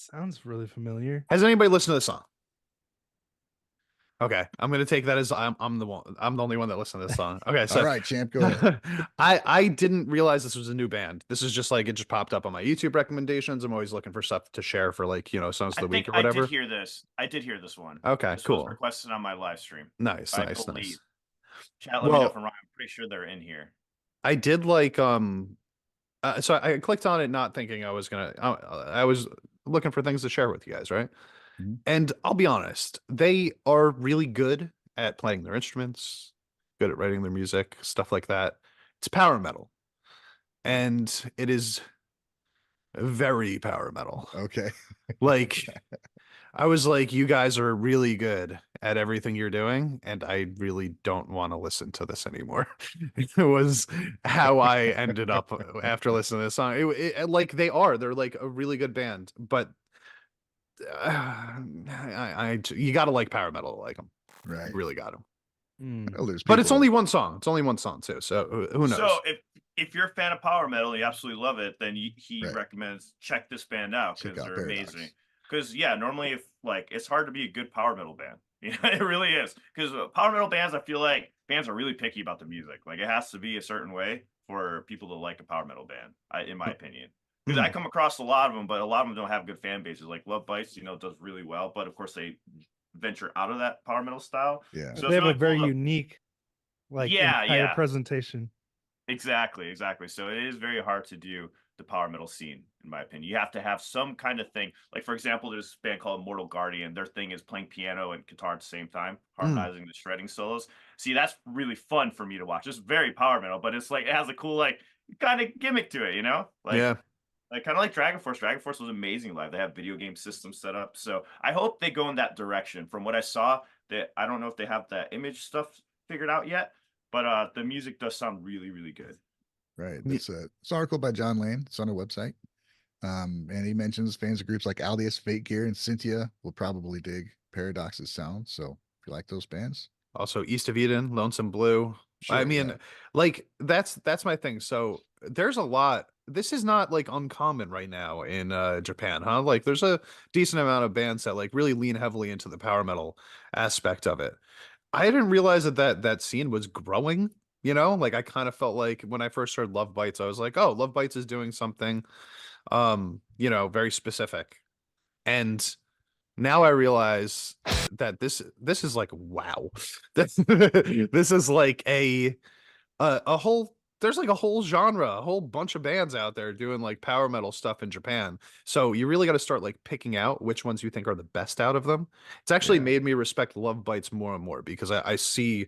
sounds really familiar. Has anybody listened to this song? Okay, I'm gonna take that as I'm the only one that listened to this song. Okay, so All right, champ, go ahead. I didn't realize this was a new band. This is just like it just popped up on my YouTube recommendations. I'm always looking for stuff to share for like songs of the week or whatever. I did hear this. I did hear this one. Okay, this cool. was requested on my live stream. Nice. Nice. Chat, let me know Well, from Ryan. I'm pretty sure they're in here. I did like so I clicked on it not thinking I was gonna. I was looking for things to share with you guys, right? Mhm. And I'll be honest, they are really good at playing their instruments, good at writing their music, stuff like that. It's power metal, and it is very power metal. Okay. Like, I was like, you guys are really good at everything you're doing, and I really don't want to listen to this anymore. It was how I ended up after listening to this song. Like they're like a really good band, but you gotta like power metal to like them. Right. Really got them. Mm. I know there's But it's people- only one song. It's only one song too. So who knows? So if you're a fan of power metal and you absolutely love it, then he Right. recommends check this band out Check because out they're Paradox. amazing. Because yeah, normally if like it's hard to be a good power metal band. You know, it really is. Because power metal bands, I feel like bands are really picky about the music. Like it has to be a certain way for people to like a power metal band, in my opinion. Because I come across a lot of them, but a lot of them don't have good fan bases. Like Love Bites, does really well, but of course they venture out of that power metal style. Yeah. So They have really a very cool to- unique, like Yeah, entire yeah. presentation. Exactly. So it is very hard to do the power metal scene, in my opinion. You have to have some kind of thing. Like, for example, there's a band called Mortal Guardian. Their thing is playing piano and guitar at the same time, harmonizing the shredding solos. See, that's really fun for me to watch. It's very power metal, but it's like it has a cool, like, kind of gimmick to it, Like, yeah. Like kind of like Dragon Force. Dragon Force was amazing live. They have video game systems set up. So I hope they go in that direction. From what I saw, that I don't know if they have the image stuff figured out yet, but the music does sound really, really good. Right. It's an article by John Lane. It's on our website. And he mentions fans of groups like Aldius, Fate Gear, and Cynthia will probably dig Paradox's sound. So if you like those bands. Also East of Eden, Lonesome Blue. Sure, I mean, yeah. like that's my thing. So there's a lot. This is not like uncommon right now in Japan, huh? Like there's a decent amount of bands that like really lean heavily into the power metal aspect of it. I didn't realize that scene was growing, Like I kind of felt like when I first heard Love Bites, I was like, "Oh, Love Bites is doing something very specific." And now I realize that this is like wow. This is like a whole there's like a whole genre, a whole bunch of bands out there doing like power metal stuff in Japan. So you really got to start like picking out which ones you think are the best out of them. It's actually made me respect Love Bites more and more because I see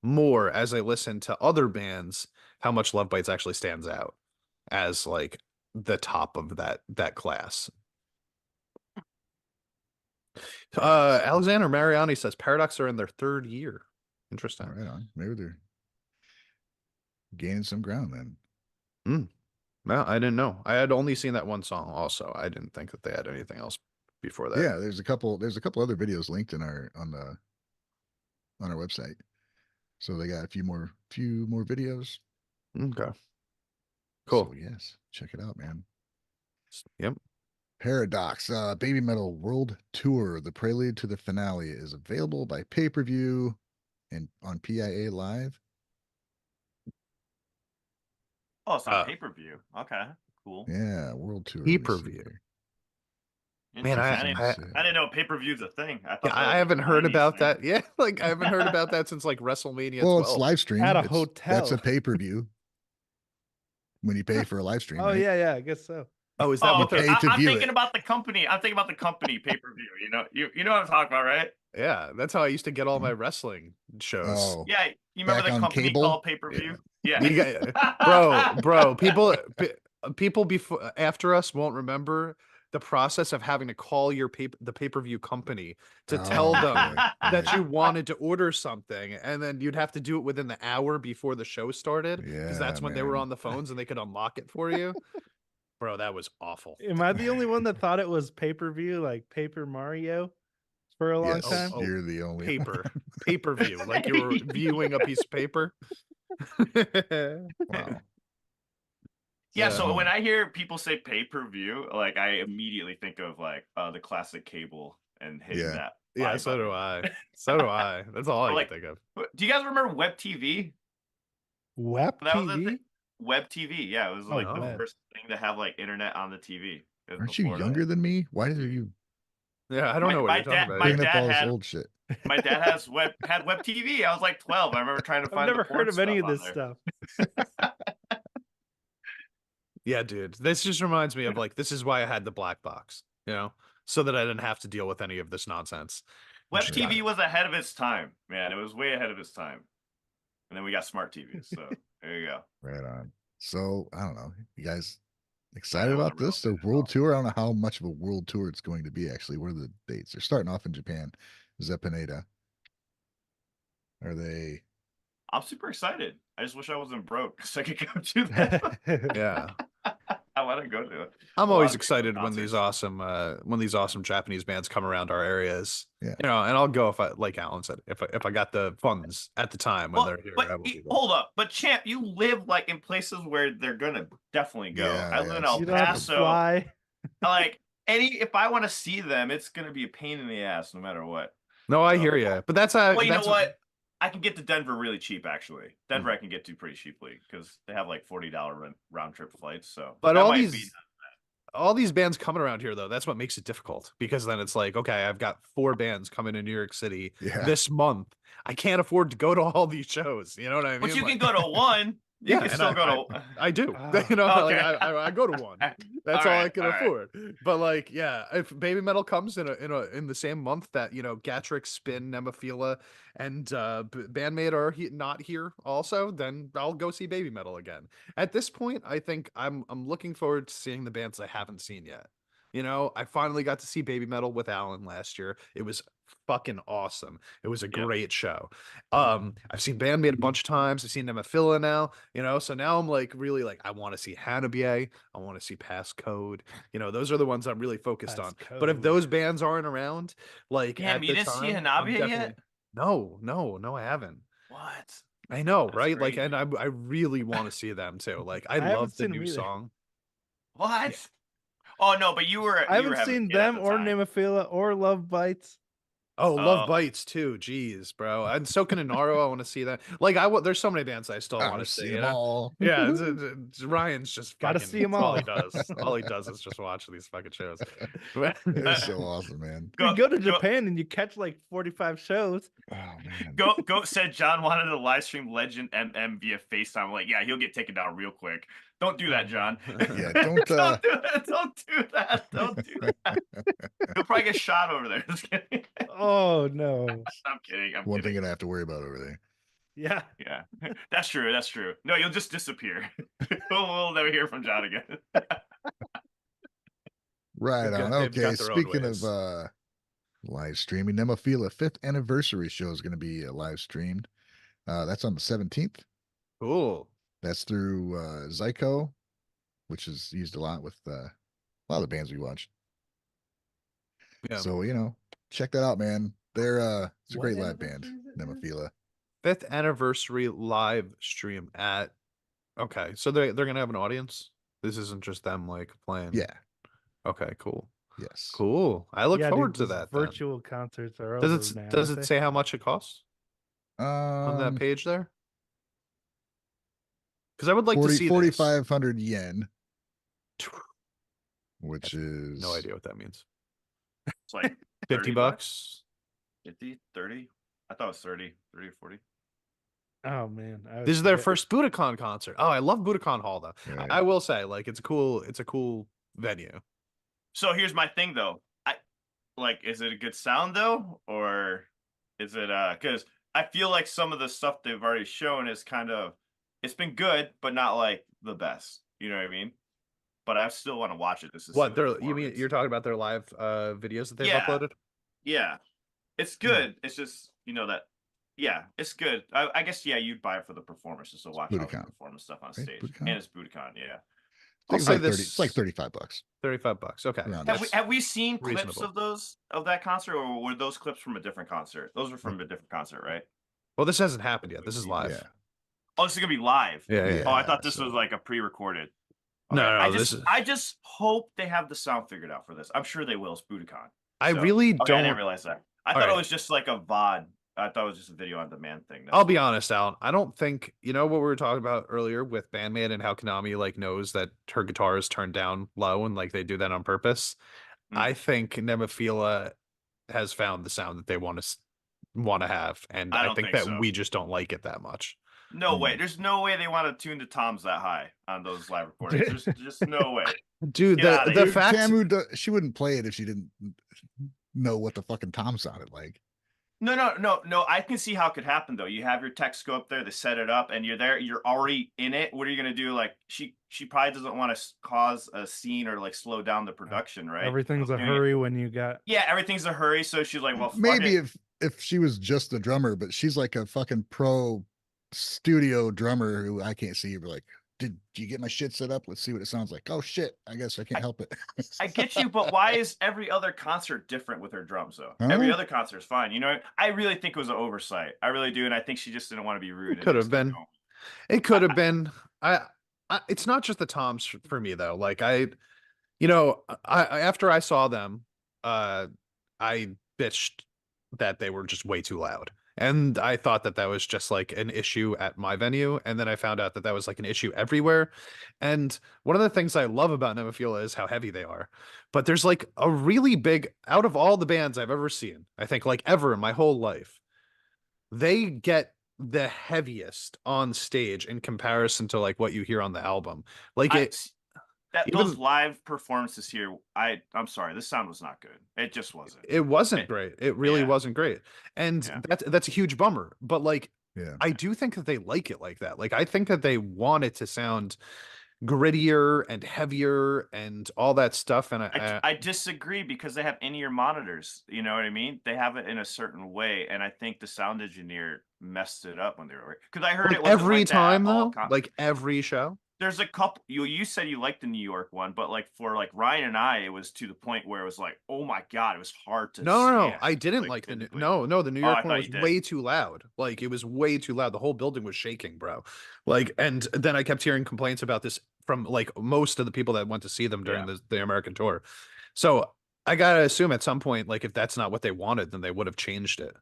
more as I listen to other bands how much Love Bites actually stands out as like the top of that class. Alexander Mariani says Paradox are in their third year. Interesting. Right on. Maybe they're gaining some ground then. Well, I didn't know. I had only seen that one song also. I didn't think that they had anything else before that. Yeah, there's a couple other videos linked on our website. So they got a few more videos. Okay. Cool. So yes, check it out, man. Yep. Paradox, Baby Metal World Tour. The prelude to the finale is available by pay-per-view and on PIA Live. Oh, it's on pay-per-view. Okay, cool. Yeah, World Tour. Pay-per-view. Man, Interesting. I I didn't know pay-per-view's a thing. I thought I haven't heard about that. Yeah, like I haven't heard about that since like WrestleMania Well, 12. it's live stream. At a That's hotel. a pay-per-view. When you pay for a live stream, Oh right? yeah, I guess so. Oh, is that what okay. they're... I'm view thinking it. about the company. I'm thinking about the company pay-per-view. You know what I'm talking about, right? Yeah, that's how I used to get all my wrestling shows. Oh, Yeah, you remember Back the on company cable? called pay-per-view? Yeah. You got, bro, people before after us won't remember the process of having to call the pay-per-view company to tell them okay. that Right. you wanted to order something, and then you'd have to do it within the hour before the show started, because that's Yeah, when they were man. on the phones and they could unlock it for you. Bro, that was awful. Am I the only one that thought it was pay-per-view, like Paper Mario, for a long Yes, time? you're the only Pay-per-view, like you were viewing a piece of paper. Wow. Yeah, so when I hear people say pay-per-view, like I immediately think of like the classic cable and hitting Yeah. that. Yeah, buy so do button. I. So do I. That's all I Like, can think of. do you guys remember Web TV? Web That was a TV? thing. Web TV, yeah, it was Oh, like the man. first thing to have like internet on the TV. It was Aren't you before that. younger than me? Why did you Yeah, I don't know what My you're talking about. my bring up dad all this had- old shit? My dad had Web TV. I was like 12. I remember trying to I've find. never the porn heard of any of stuff on this there. stuff. Yeah, dude. This just reminds me of like, this is why I had the black box, so that I didn't have to deal with any of this nonsense. Web Just TV was ahead of its time, man. It was way ahead of its time. And then we got smart TVs. So there you go. Right on. So I don't know. You guys excited I about wasn't this? The real bad at world all. tour? I don't know how much of a world tour it's going to be actually. What are the dates? They're starting off in Japan. Zepaneda. Are they? I'm super excited. I just wish I wasn't broke so I could go do that. Yeah. I want to go to it. I'm A lot always of excited when concerts. these awesome Japanese bands come around our areas. Yeah. And I'll go if I, like Alan said, if I got the funds at the time when they're here. I will be there. Hold up, but Champ, you live like in places where they're gonna definitely go. Yeah, I live in yeah, El You don't have to Paso. fly. Like if I want to see them, it's gonna be a pain in the ass no matter what. No, I hear you, but that's how. Well, you know that's what? I can get to Denver really cheap, actually. Denver I can get to pretty cheaply because they have like $40 round trip flights. So, But that all might all these bands coming around here, though, that's what makes it difficult, because then it's like, okay, I've got 4 bands coming to New York City this month. I can't afford to go to all these shows. You know what I mean? But you Like, can go to one. You can and still go to. I do. Ah. Like, Okay. I go to one. That's all I can afford. But like, yeah, if Baby Metal comes in the same month that Gatrix, Spin, Nemophila, and BAND-MAID are not here also, then I'll go see Baby Metal again. At this point, I think I'm looking forward to seeing the bands I haven't seen yet. I finally got to see Baby Metal with Alan last year. It was fucking awesome. It was a great show. I've seen BAND-MAID a bunch of times. I've seen Nemophila now, so now I'm like really like, I want to see Hanabier. I want to see Passcode. Those are the ones I'm really focused on. But if those bands aren't around, like, Damn, at you the didn't see time, Hanabier yet? No, I haven't. What? I know, That's right? Like, crazy. and I really want to see them too. Like, I haven't love the seen them new either. song. What? Yeah. Oh no, but you were. I you were haven't having a seen kid at them the or time. Nemophila or Love Bites. Oh, Love Bites too. Jeez, bro. And Soken and Naro, I want to see that. Like, there's so many bands I still want to I've see. seen them all. Yeah, Ryan's just Gotta fucking, see 'em that's all all. he does. All he does is just watch these fucking shows. It's so awesome, man. You go to Japan and you catch like 45 shows. Oh man. Goat said John wanted to live stream Legend MM via FaceTime. I'm like, yeah, he'll get taken down real quick. Don't do that, John. Yeah, don't Don't do that. Don't do that. Don't do that. He'll probably get shot over there. Just kidding. Oh no. I'm kidding. I'm one kidding. thing I have to worry about over there. Yeah. Yeah, that's true. That's true. No, you'll just disappear. we'll never hear from John again. Right They've on. got Okay, their own speaking ways. of live streaming, Nemophila 5th anniversary show is going to be live streamed. That's on the 17th. Cool. That's through Zyko, which is used a lot with a lot of the bands we watched. Yeah. So, check that out, man. They're it's a What great live band, anniversary is it, man? Nemophila. 5th anniversary live stream at. Okay, so they're gonna have an audience. This isn't just them like playing. Yeah. Okay. Cool. Yes. Cool. I look Yeah, dude, forward to those that. then. Virtual concerts are Does over it now. does aren't it they? say how much it costs on that page there? Because I would like to see 4,500 yen, which That's is no idea what that means. It's like 50 bucks. 50, 30. I thought it was 30 or 40. Oh man, This is their first Budokan concert. Oh, I love Budokan Hall though. Right. I will say, like, it's a cool venue. So here's my thing though. Is it a good sound though, or is it because I feel like some of the stuff they've already shown is kind of, it's been good, but not like the best. You know what I mean? But I still want to watch it. This is What you mean? You're talking about their live videos that they've uploaded? Yeah, it's good. It's just that. Yeah, it's good. I guess you'd buy it for the performance just to watch how they perform and stuff on stage. Budokan? And it's Budokan, yeah. I'll say this. It's like $35. $35. Okay. Have we seen clips reasonable. of that concert, or were those clips from a different concert? Those were from a different concert, right? Well, this hasn't happened yet. This is live. Yeah. Oh, this is gonna be live. Yeah. Oh, I thought this was like a pre-recorded. Okay. No, I just hope they have the sound figured out for this. I'm sure they will. It's Budokan. I really don't. I didn't realize that. I thought it was just like a VOD. I thought it was just a video on demand thing. I'll be honest, Alan. I don't think what we were talking about earlier with BAND-MAID and how Konami like knows that her guitar is turned down low and like they do that on purpose. I think Nemophila has found the sound that they want to have, and I think that we just don't like it that much. No way. There's no way they want to tune the toms that high on those live recordings. There's just no way. Dude, the fact she wouldn't play it if she didn't know what the fucking tom sounded like. No. I can see how it could happen though. You have your techs go up there, they set it up, and you're there. You're already in it. What are you gonna do? Like she probably doesn't want to cause a scene or like slow down the production, right? Everything's a hurry when you got. Yeah, everything's a hurry. So she's like, well, fuck maybe it. if she was just a drummer, but she's like a fucking pro studio drummer who I can't see. But like, did you get my shit set up? Let's see what it sounds like. Oh shit, I guess I can't help it. I get you, but why is every other concert different with her drums though? Every other concert is fine. I really think it was an oversight. I really do, and I think she just didn't want to be rude. It could have been. It could have been. It's not just the toms for me though. Like after I saw them, I bitched that they were just way too loud. And I thought that was just like an issue at my venue. And then I found out that was like an issue everywhere. And one of the things I love about Nemophila is how heavy they are. But there's like a really big, out of all the bands I've ever seen, I think like ever in my whole life, they get the heaviest on stage in comparison to like what you hear on the album. Like those live performances here, I'm sorry, this sound was not good. It just wasn't. It wasn't great. It really wasn't great. And that's a huge bummer. But like, I do think that they like it like that. Like, I think that they want it to sound grittier and heavier and all that stuff. And I disagree because they have in-ear monitors. You know what I mean? They have it in a certain way, and I think the sound engineer messed it up when they were, because I heard like it every like time though, like every show. There's a couple. You said you liked the New York one, but like for like Ryan and I, it was to the point where it was like, oh my god, it was hard to. No, I didn't like the no. The New York one was way too loud. Like it was way too loud. The whole building was shaking, bro. Like, and then I kept hearing complaints about this from like most of the people that went to see them during the American tour. So I gotta assume at some point, like if that's not what they wanted, then they would have changed it.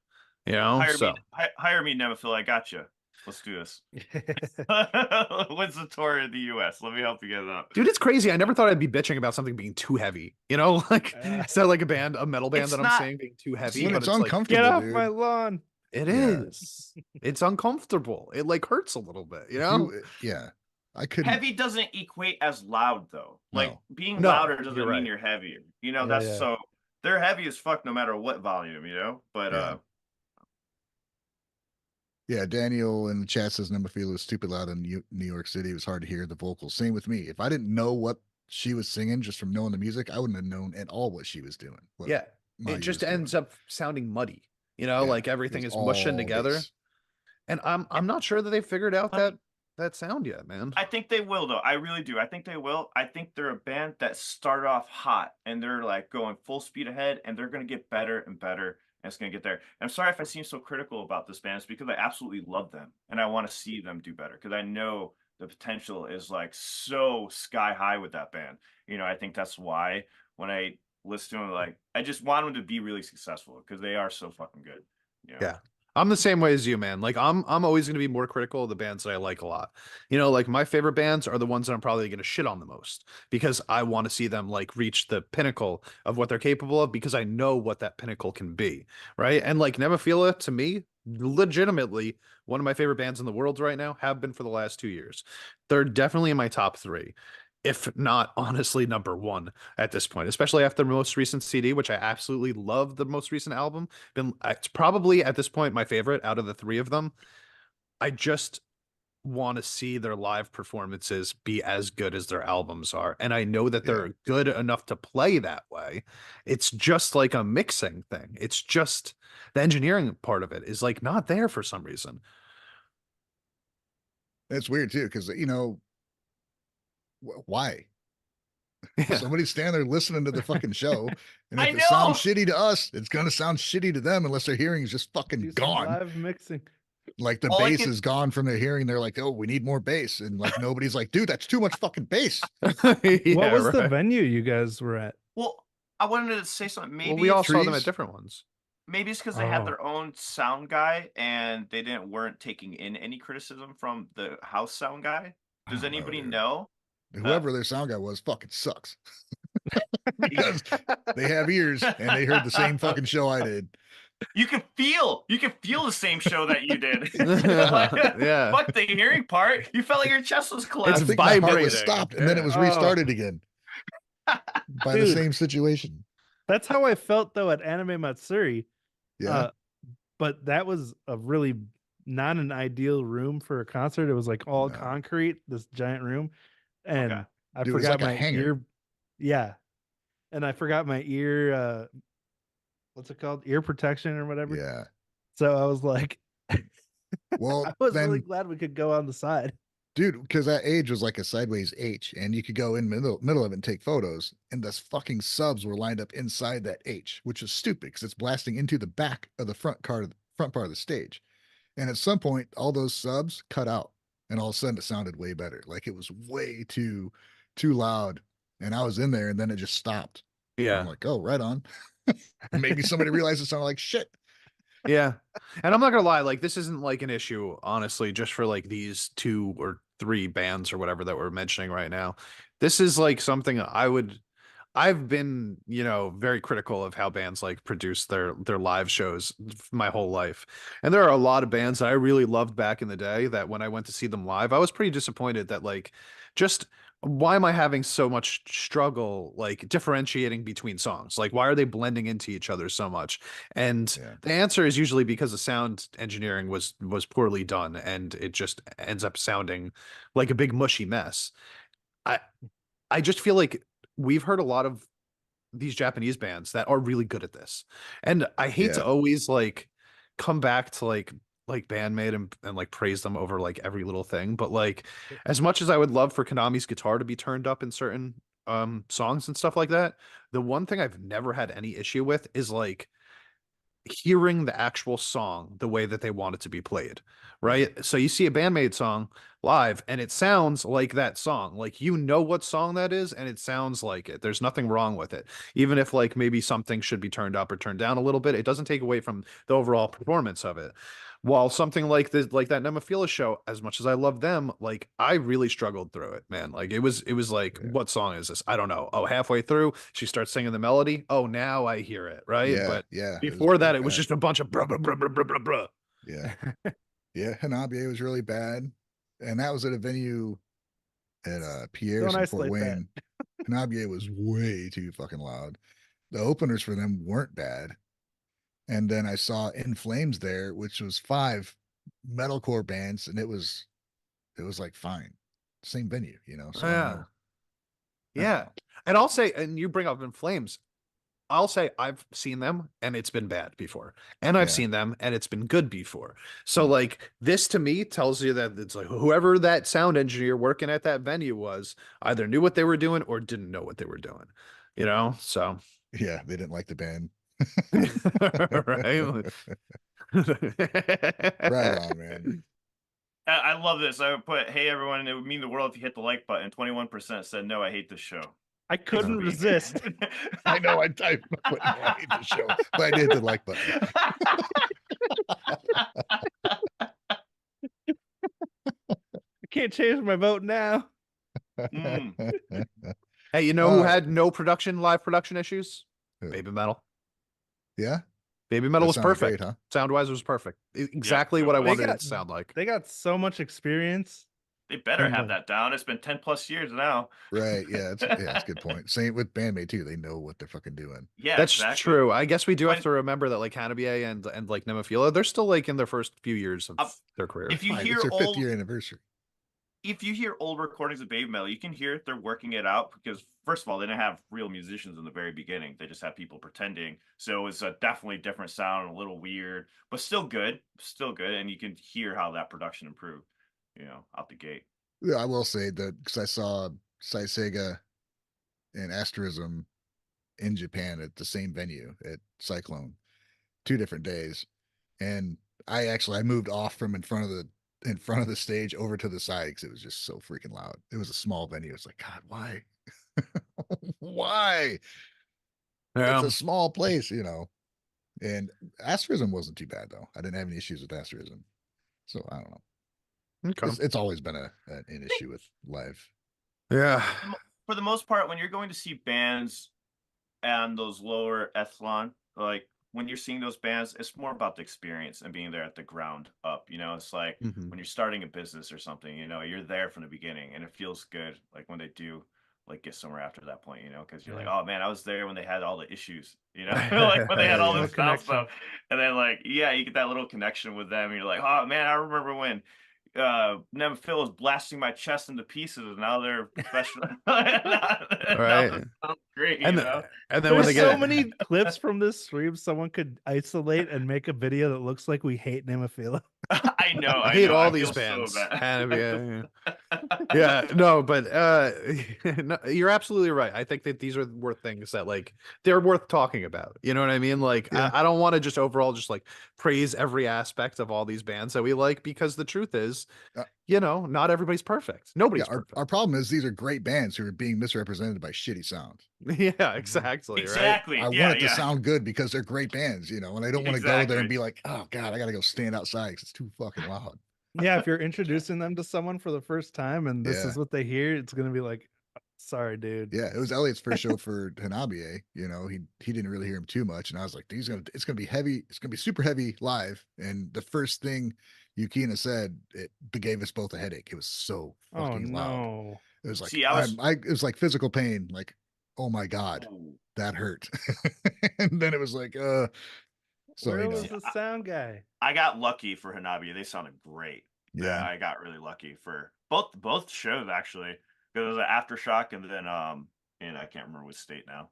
Hire me, Nemophila. I got you. Let's do this. When's the tour in the US? Let me help you get it up. Dude, it's crazy. I never thought I'd be bitching about something being too heavy. Like so like a metal band that I'm saying being too heavy. When but it's uncomfortable. Get off dude. my lawn. It is. It's uncomfortable. It like hurts a little bit, I couldn't. Heavy doesn't equate as loud though. Like being louder doesn't mean you're heavier. That's so they're heavy as fuck no matter what volume, but Yeah, Daniel in the chat says Nemophila was stupid loud in New York City. It was hard to hear the vocals. Same with me. If I didn't know what she was singing just from knowing the music, I wouldn't have known at all what she was doing. It just ends up sounding muddy. Like everything is mushing together. Bass. And I'm not sure that they figured out that sound yet, man. I think they will though. I really do. I think they will. I think they're a band that started off hot and they're like going full speed ahead and they're gonna get better and better. And it's going to get there. And I'm sorry if I seem so critical about this band. It's because I absolutely love them. And I want to see them do better. Because I know the potential is like so sky high with that band. I think that's why when I listen to them, like, I just want them to be really successful. Because they are so fucking good. Yeah. I'm the same way as you, man. Like I'm always going to be more critical of the bands that I like a lot. You know, like my favorite bands are the ones that I'm probably going to shit on the most because I want to see them like reach the pinnacle of what they're capable of because I know what that pinnacle can be, right? And like Nemophila to me, legitimately one of my favorite bands in the world right now, have been for the last 2 years. They're definitely in my top 3, if not honestly number 1 at this point, especially after the most recent CD, which I absolutely love. The most recent album been it's probably at this point my favorite out of the 3 of them. I just want to see their live performances be as good as their albums are, and I know that Yeah. they're good enough to play that way. It's just like a mixing thing. It's just the engineering part of it is like not there for some reason. It's weird too, because why? Yeah. Somebody's standing there listening to the fucking show, and I if it sounds know. shitty to us, it's gonna sound shitty to them unless their hearing is just fucking Do some gone. live mixing. Like the All I bass can- is gone from their hearing. They're like, oh, we need more bass, and like nobody's like, dude, that's too much fucking bass. Yeah, What was the right. venue you guys were at? Well, I wanted to say something. Maybe Well, we all it's, saw them at trees. different ones. maybe it's because they had Oh. their own sound guy and they weren't taking in any criticism from the house sound guy. I Does don't know, anybody dude. know? Whoever their sound guy was fucking sucks. Because they have ears and they heard the same fucking show I did. You can feel the same show that you did. Yeah. Fuck the hearing part. You felt like your chest was I collapsing. think my heart was vibrating. stopped and then it Yeah. was Oh. restarted again by the Dude. same situation. That's how I felt though at Anime Matsuri. Yeah. But that was a really not an ideal room for a concert. It was like all No. concrete, this giant room. And Okay. I Dude, it's forgot like a my hangar. ear. Yeah. And I forgot my ear what's it called? Ear protection or whatever. Yeah. So I was like Well, I was then, really glad we could go on the side. dude, because that age was like a sideways H, and you could go in middle of it and take photos, and the fucking subs were lined up inside that H, which is stupid because it's blasting into the back of the front part of the stage. And at some point, all those subs cut out, and all of a sudden it sounded way better. Like it was way too loud, and I was in there, and then it just stopped. Yeah. I'm like, oh, right on. Maybe somebody realized it sounded like shit. Yeah. And I'm not gonna lie, like this isn't like an issue, honestly, just for like these 2 or 3 bands or whatever that we're mentioning right now. This is like something I've been, you know, very critical of how bands like produce their live shows my whole life. And there are a lot of bands that I really loved back in the day that when I went to see them live, I was pretty disappointed that like just why am I having so much struggle like differentiating between songs? Like why are they blending into each other so much? And Yeah. the answer is usually because the sound engineering was poorly done and it just ends up sounding like a big mushy mess. I just feel like we've heard a lot of these Japanese bands that are really good at this. And I hate to Yeah. always like come back to like BAND-MAID and like praise them over like every little thing, but like as much as I would love for Konami's guitar to be turned up in certain songs and stuff like that, the one thing I've never had any issue with is like hearing the actual song the way that they want it to be played, right? So you see a BAND-MAID song live and it sounds like that song. Like you know what song that is and it sounds like it. There's nothing wrong with it. Even if like maybe something should be turned up or turned down a little bit, it doesn't take away from the overall performance of it. While something like this, like that Nemophila show, as much as I love them, like I really struggled through it, man. Like it was like, Yeah. what song is this? I don't know. Oh, halfway through, she starts singing the melody. Oh, now I hear it, right? Yeah. But Yeah. before that, it was bad. just a bunch of bruh, bruh, bruh, bruh, bruh, bruh, bruh. Yeah. Yeah. Hanabier was really bad. And that was at a venue at Pierre's in Fort isolate that. Wayne. Hanabier was way too fucking loud. The openers for them weren't bad. And then I saw In Flames there, which was 5 metalcore bands, and it was like fine. Same venue, you know. So I don't know. Yeah. And I'll say, and you bring up In Flames, I'll say I've seen them and it's been bad before. And I've Yeah. seen them and it's been good before. So Mm. like this to me tells you that it's like whoever that sound engineer working at that venue was either knew what they were doing or didn't know what they were doing. You know? So Yeah, they didn't like the band. right. Right on, man. I love this. I would put, hey everyone, it would mean the world if you hit the like button. 21% said no, I hate this show. I couldn't being resist. here. I know I typed but I hate the show, but I did the like button. I can't change my vote now. Mm. Hey, you know who had no live production issues? Who? Baby Metal. Yeah, Baby Metal That was sounded perfect. great, huh? Sound wise, it was perfect. Exactly it what I was. wanted They it to sound like. They got so much experience. They better And, have like- that down. It's been 10 plus years now. Right. Yeah, it's a good point. Same with BAND-MAID too. They know what they're fucking doing. Yeah, That's exactly. true. I guess we do have When- to remember that like Hanabier and like Nemophila, they're still like in their first few years of their career. If you Right, hear it's their old, 5th year anniversary. if you hear old recordings of Baby Metal, you can hear they're working it out because first of all, they didn't have real musicians in the very beginning. They just had people pretending. So it was a definitely different sound, a little weird, but still good, and you can hear how that production improved, out the gate. Yeah, I will say that because I saw Sega and Asterism in Japan at the same venue at Cyclone, 2 different days, and I moved off from in front of the stage over to the side because it was just so freaking loud. It was a small venue. It's like, God, why? Why? It's a small place, And Asterism wasn't too bad though. I didn't have any issues with Asterism, so I don't know. Okay. It's always been an issue with live. Yeah. For the most part, when you're going to see bands and those lower echelon, like when you're seeing those bands, it's more about the experience and being there at the ground up. It's like when you're starting a business or something, you're there from the beginning and it feels good. Like when they do like get somewhere after that point, because you're like, oh man, I was there when they had all the issues, like when they had all Yeah. this stuff. And then like, yeah, you get that little connection with them. And you're like, oh man, I remember when Phil was blasting my chest into pieces and now they're professional. Right. Sounds great, And then when There's they so get many clips from this stream someone could isolate and make a video that looks like we hate Nemophila. I know. I hate know, all I these feel so bands. bad. Hanabier, yeah, no, but no, you're absolutely right. I think that these are worth things that like they're worth talking about. You know what I mean? Like Yeah. I don't want to just overall just like praise every aspect of all these bands that we like because the truth is, not everybody's perfect. Nobody's perfect. Our problem is these are great bands who are being misrepresented by shitty sound. Yeah, exactly. Exactly. Right? I want it to sound good because they're great bands, and I don't want to go there and be like, oh God, I gotta go stand outside because it's too fucking loud. Yeah, if you're introducing them to someone for the first time and this is what they hear, it's gonna be like, sorry, dude. Yeah, it was Elliot's first show for Hanabier. He didn't really hear him too much, and I was like, it's gonna be heavy. It's gonna be super heavy live. And the first thing Yukina said, it gave us both a headache. It was so fucking loud. It was like it was like physical pain. Like, oh my God, that hurt. And then it was like, so where was the sound guy? I got lucky for Hanabier. They sounded great. Yeah, I got really lucky for both shows actually. Because it was an Aftershock and then and I can't remember which state now.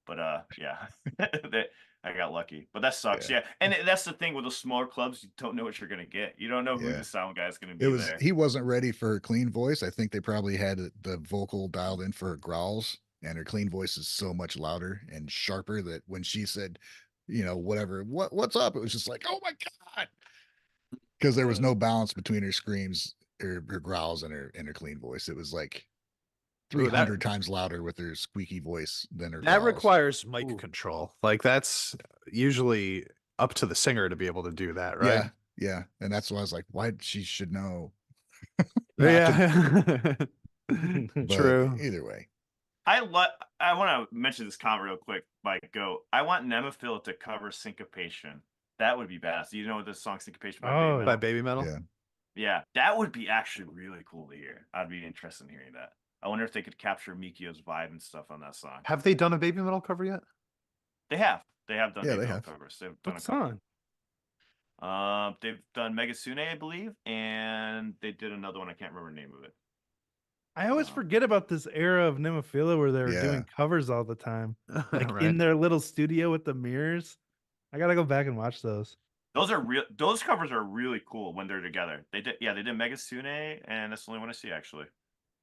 But yeah. I got lucky. But that sucks. Yeah. And that's the thing with the smaller clubs, you don't know what you're gonna get. You don't know who the sound guy is gonna be there. He wasn't ready for her clean voice. I think they probably had the vocal dialed in for her growls, and her clean voice is so much louder and sharper that when she said, what's up, it was just like, oh my God. Because there was no balance between her screams, her growls, and her clean voice. It was like 300 times louder with her squeaky voice than her that growls. requires mic control. Like that's usually up to the singer to be able to do that, right? Yeah. And that's why I was like, why she should know. Yeah. True. Either way. I want to mention this comment real quick. I want Nemophila to cover Syncopation. That would be badass. You know the song Syncopation by Baby Metal? Yeah, that would be actually really cool to hear. I'd be interested in hearing that. I wonder if they could capture Mikio's vibe and stuff on that song. Have they done a Baby Metal cover yet? They have. They have done Baby Metal covers. They've done what song? They've done Megasune, I believe, and they did another one. I can't remember the name of it. I always forget about this era of Nemophila where they were doing covers all the time, like in their little studio with the mirrors. I gotta go back and watch those. Those are real. Those covers are really cool when they're together. They did Megasune, and that's the only one I see actually.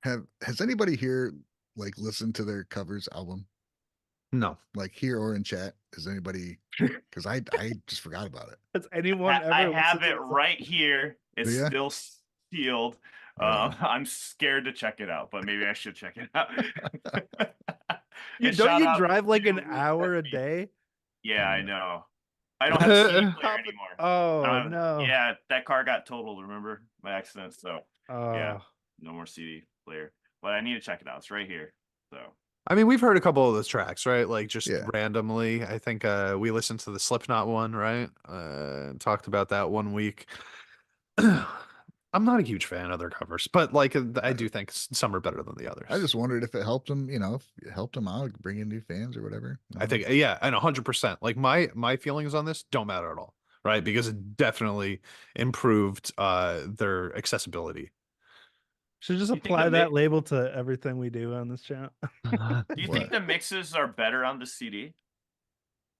Has anybody here like listened to their covers album? No, like here or in chat. Is anybody? Because I just forgot about it. Has anyone ever? I have it right here. It's still sealed. I'm scared to check it out, but maybe I should check it out. Don't shout you out drive like an to hour a Stephanie. day? Yeah, I know. I don't have a CD player anymore. Oh no. Yeah, that car got totaled, remember? By accident. So yeah, Oh. no more CD player. But I need to check it out. It's right here. So I mean, we've heard a couple of those tracks, right? Like just Yeah. randomly. I think we listened to the Slipknot one, right? Talked about that one week. I'm not a huge fan of their covers, but like I do think some are better than the others. I just wondered if it helped them, if it helped them out, bring in new fans or whatever. I think, yeah, and 100%. Like my feelings on this don't matter at all, right? Because it definitely improved their accessibility. Should just apply that label to everything we do on this channel. Do you think the mixes are better on the CD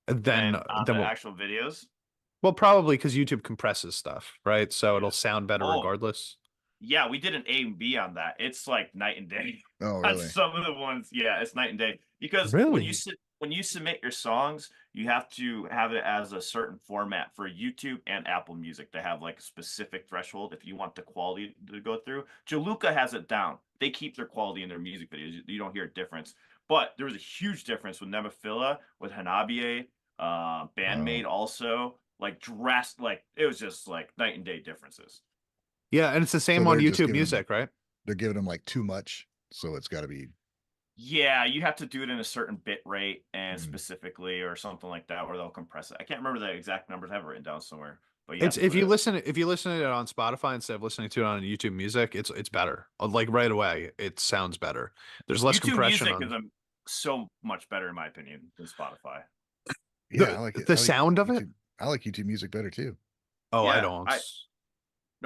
than on the actual videos? Well, probably because YouTube compresses stuff, right? So it'll sound better regardless. Yeah, we did an A and B on that. It's like night and day. Oh, really? On some of the ones, yeah, it's night and day. Because when you submit your songs, you have to have it as a certain format for YouTube and Apple Music to have like a specific threshold if you want the quality to go through. Jaluka has it down. They keep their quality in their music videos. You don't hear a difference. But there was a huge difference with Nemophila, with Hanabiye, BAND-MAID also. Like it was just like night and day differences. Yeah, and it's the same on YouTube Music, right? They're giving them like too much, so it's got to be. Yeah, you have to do it in a certain bit rate and specifically or something like that, where they'll compress it. I can't remember the exact numbers. I have it written down somewhere. But yeah, if you listen to it on Spotify instead of listening to it on YouTube Music, it's better. Like right away, it sounds better. There's less YouTube compression. Music is so much better in my opinion than Spotify. Yeah, I like it. The sound of it. I like YouTube Music better too. Oh, yeah, I don't.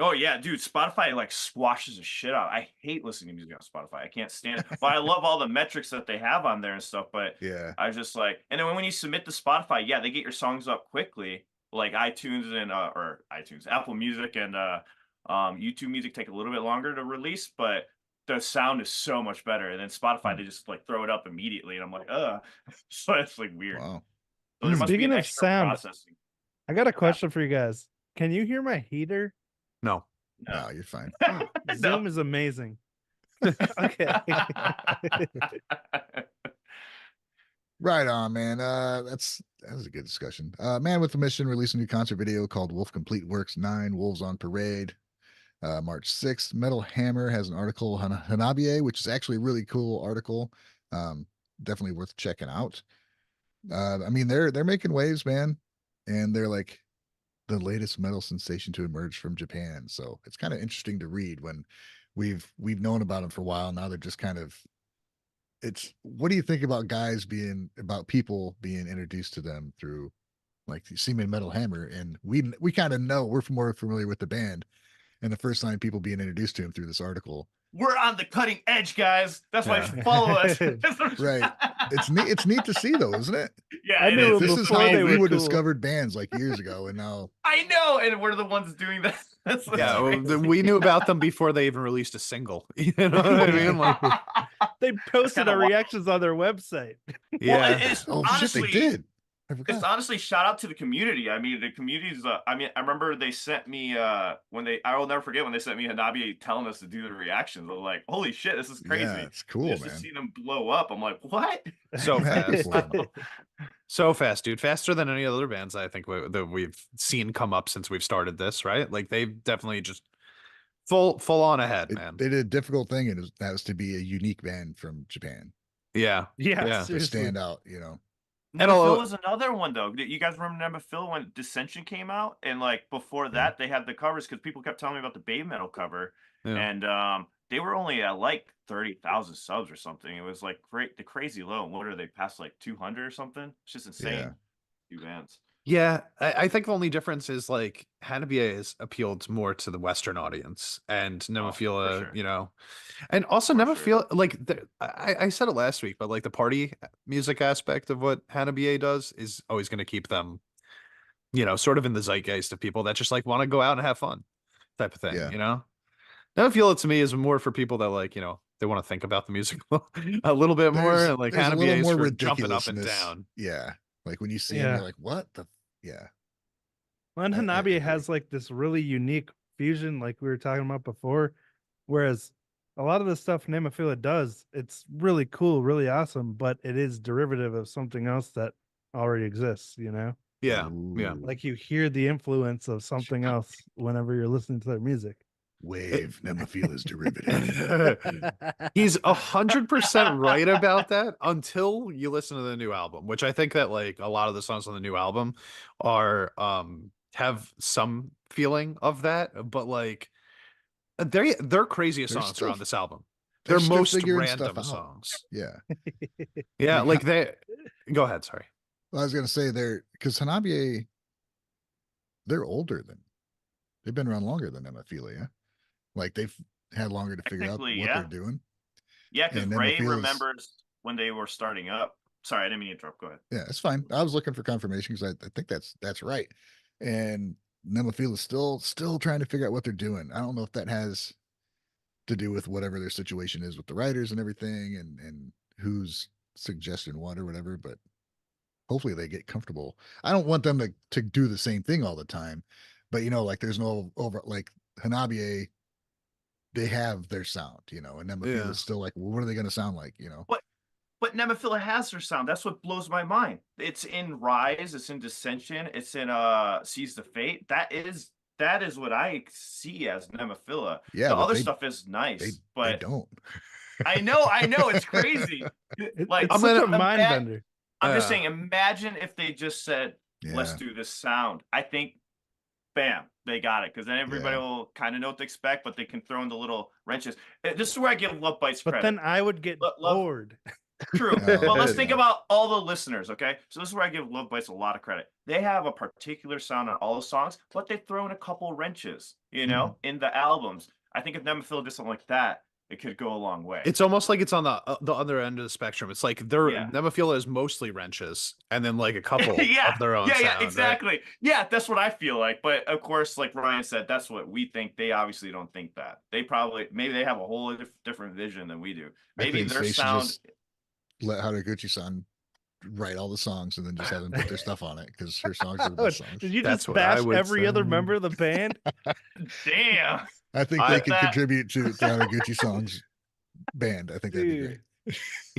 Oh yeah, dude, Spotify like squashes the shit out. I hate listening to music on Spotify. I can't stand it. But I love all the metrics that they have on there and stuff. But yeah, I just like, and then when you submit to Spotify, yeah, they get your songs up quickly. Like iTunes and Apple Music and YouTube Music take a little bit longer to release, but the sound is so much better. And then Spotify, they just like throw it up immediately, and I'm like, so it's like weird. Wow. So there must Speaking be of extra sound, processing. I got a question for you guys. Can you hear my heater? No. No, you're fine. Zoom is amazing. Okay. Right on, man. That was a good discussion. Man with a Mission released a new concert video called Wolf Complete Works 9 Wolves on Parade. March 6th. Metal Hammer has an article on Hanabiye, which is actually a really cool article. Definitely worth checking out. I mean, they're making waves, man, and they're like the latest metal sensation to emerge from Japan. So it's kind of interesting to read when we've known about them for a while. Now they're just kind of. What do you think about people being introduced to them through like Seaman Metal Hammer? And we kind of know we're more familiar with the band, and the first time people being introduced to him through this article. We're on the cutting edge, guys. That's why you should follow us. Right. It's neat to see though, isn't it? Yeah, I mean, this is how we would discovered bands like years ago, and now I know, and we're the ones doing that. Yeah, we knew about them before they even released a single. You know what I mean? Like they posted our reactions on their website. Yeah. Well, honestly, shit, they did. It's honestly shout out to the community. I mean, the community's. I remember they sent me I will never forget when they sent me Hanabiye telling us to do the reactions. I'm like, holy shit, this is crazy. Yeah, it's cool, just man. To see them blow up, I'm like, what? So fast, so fast, dude. Faster than any other bands I think that we've seen come up since we've started this, right? Like they've definitely just full on ahead, man. They did a difficult thing, and that was to be a unique band from Japan. Yeah. To stand out, Nemophil was another one though. You guys remember Nemophil when Dissension came out, and like before that they had the covers because people kept telling me about the Babe Metal cover, and they were only at like 30,000 subs or something. It was like the crazy low. What are they past like 200 or something? It's just insane. Two bands. Yeah, I think the only difference is like Hanabiye is appealed more to the Western audience, and Nemophila, and also Nemophila, like I said it last week, but like the party music aspect of what Hanabiye does is always going to keep them, sort of in the zeitgeist of people that just like want to go out and have fun, type of thing. Nemophila to me is more for people that like they want to think about the music a little bit more, and like Hanabiye is for jumping up and down. Yeah, like when you see him, you're like, what the. Yeah. Well, and Hanabiye has like this really unique fusion, like we were talking about before. Whereas a lot of the stuff Nemophila does, it's really cool, really awesome, but it is derivative of something else that already exists, you know? Yeah. Like you hear the influence of something else whenever you're listening to their music. Wave Nemophila's derivative. He's 100% right about that until you listen to the new album, which I think that like a lot of the songs on the new album are have some feeling of that, but like they're craziest They're songs still- are on this album. They're They're still most figuring random stuff out. songs. Yeah. Yeah, Like, like they go ahead, sorry. Well, I was gonna say because Hanabiye, they're older than they've been around longer than Nemophilia. Like they've had longer to figure out what Technically, yeah. they're doing. Yeah, because And Ray Nemophilia's- remembers when they were starting up. Sorry, I didn't mean to interrupt. Go ahead. Yeah, it's fine. I was looking for confirmation because I think that's right. And Nemophila's still trying to figure out what they're doing. I don't know if that has to do with whatever their situation is with the writers and everything, and who's suggesting what or whatever, but hopefully they get comfortable. I don't want them to do the same thing all the time, but like there's no over like Hanabiye, they have their sound, and Nemophila is still like, well, what are they going to sound like, But Nemophila has their sound. That's what blows my mind. It's in Rise, it's in Dissension, it's in Seize the Fate. That is what I see as Nemophila. Yeah, the but other they- stuff is nice, but they don't. I know, it's crazy. Like It's such a ima- mind bender. I'm just saying, imagine if they just said, let's Yeah. do this sound. I think, bam, they got it. Because then everybody Yeah. will kind of know what to expect, but they can throw in the little wrenches. This is where I give Love Bites But credit. then I would get Love- bored. True. Oh, But let's think yeah. about all the listeners, okay? So this is where I give Love Bites a lot of credit. They have a particular sound on all the songs, but they throw in a couple wrenches, in the albums. I think if Nemophila did something like that, it could go a long way. It's almost like it's on the other end of the spectrum. It's like Yeah. Nemophila is mostly wrenches and then like a couple yeah, of their own yeah, sound, yeah, right? exactly. Yeah, that's what I feel like. But of course, like Ryan said, that's what we think. They obviously don't think that. Maybe they have a whole different vision than we do. I Maybe think their they should sound. just let Haraguchi-san write all the songs and then just have them put their stuff on it because her songs are the best songs. Did you That's just what I bash would every other say. member of the band? Damn. I think they can that- contribute to Haraguchi songs band. I think that'd be great.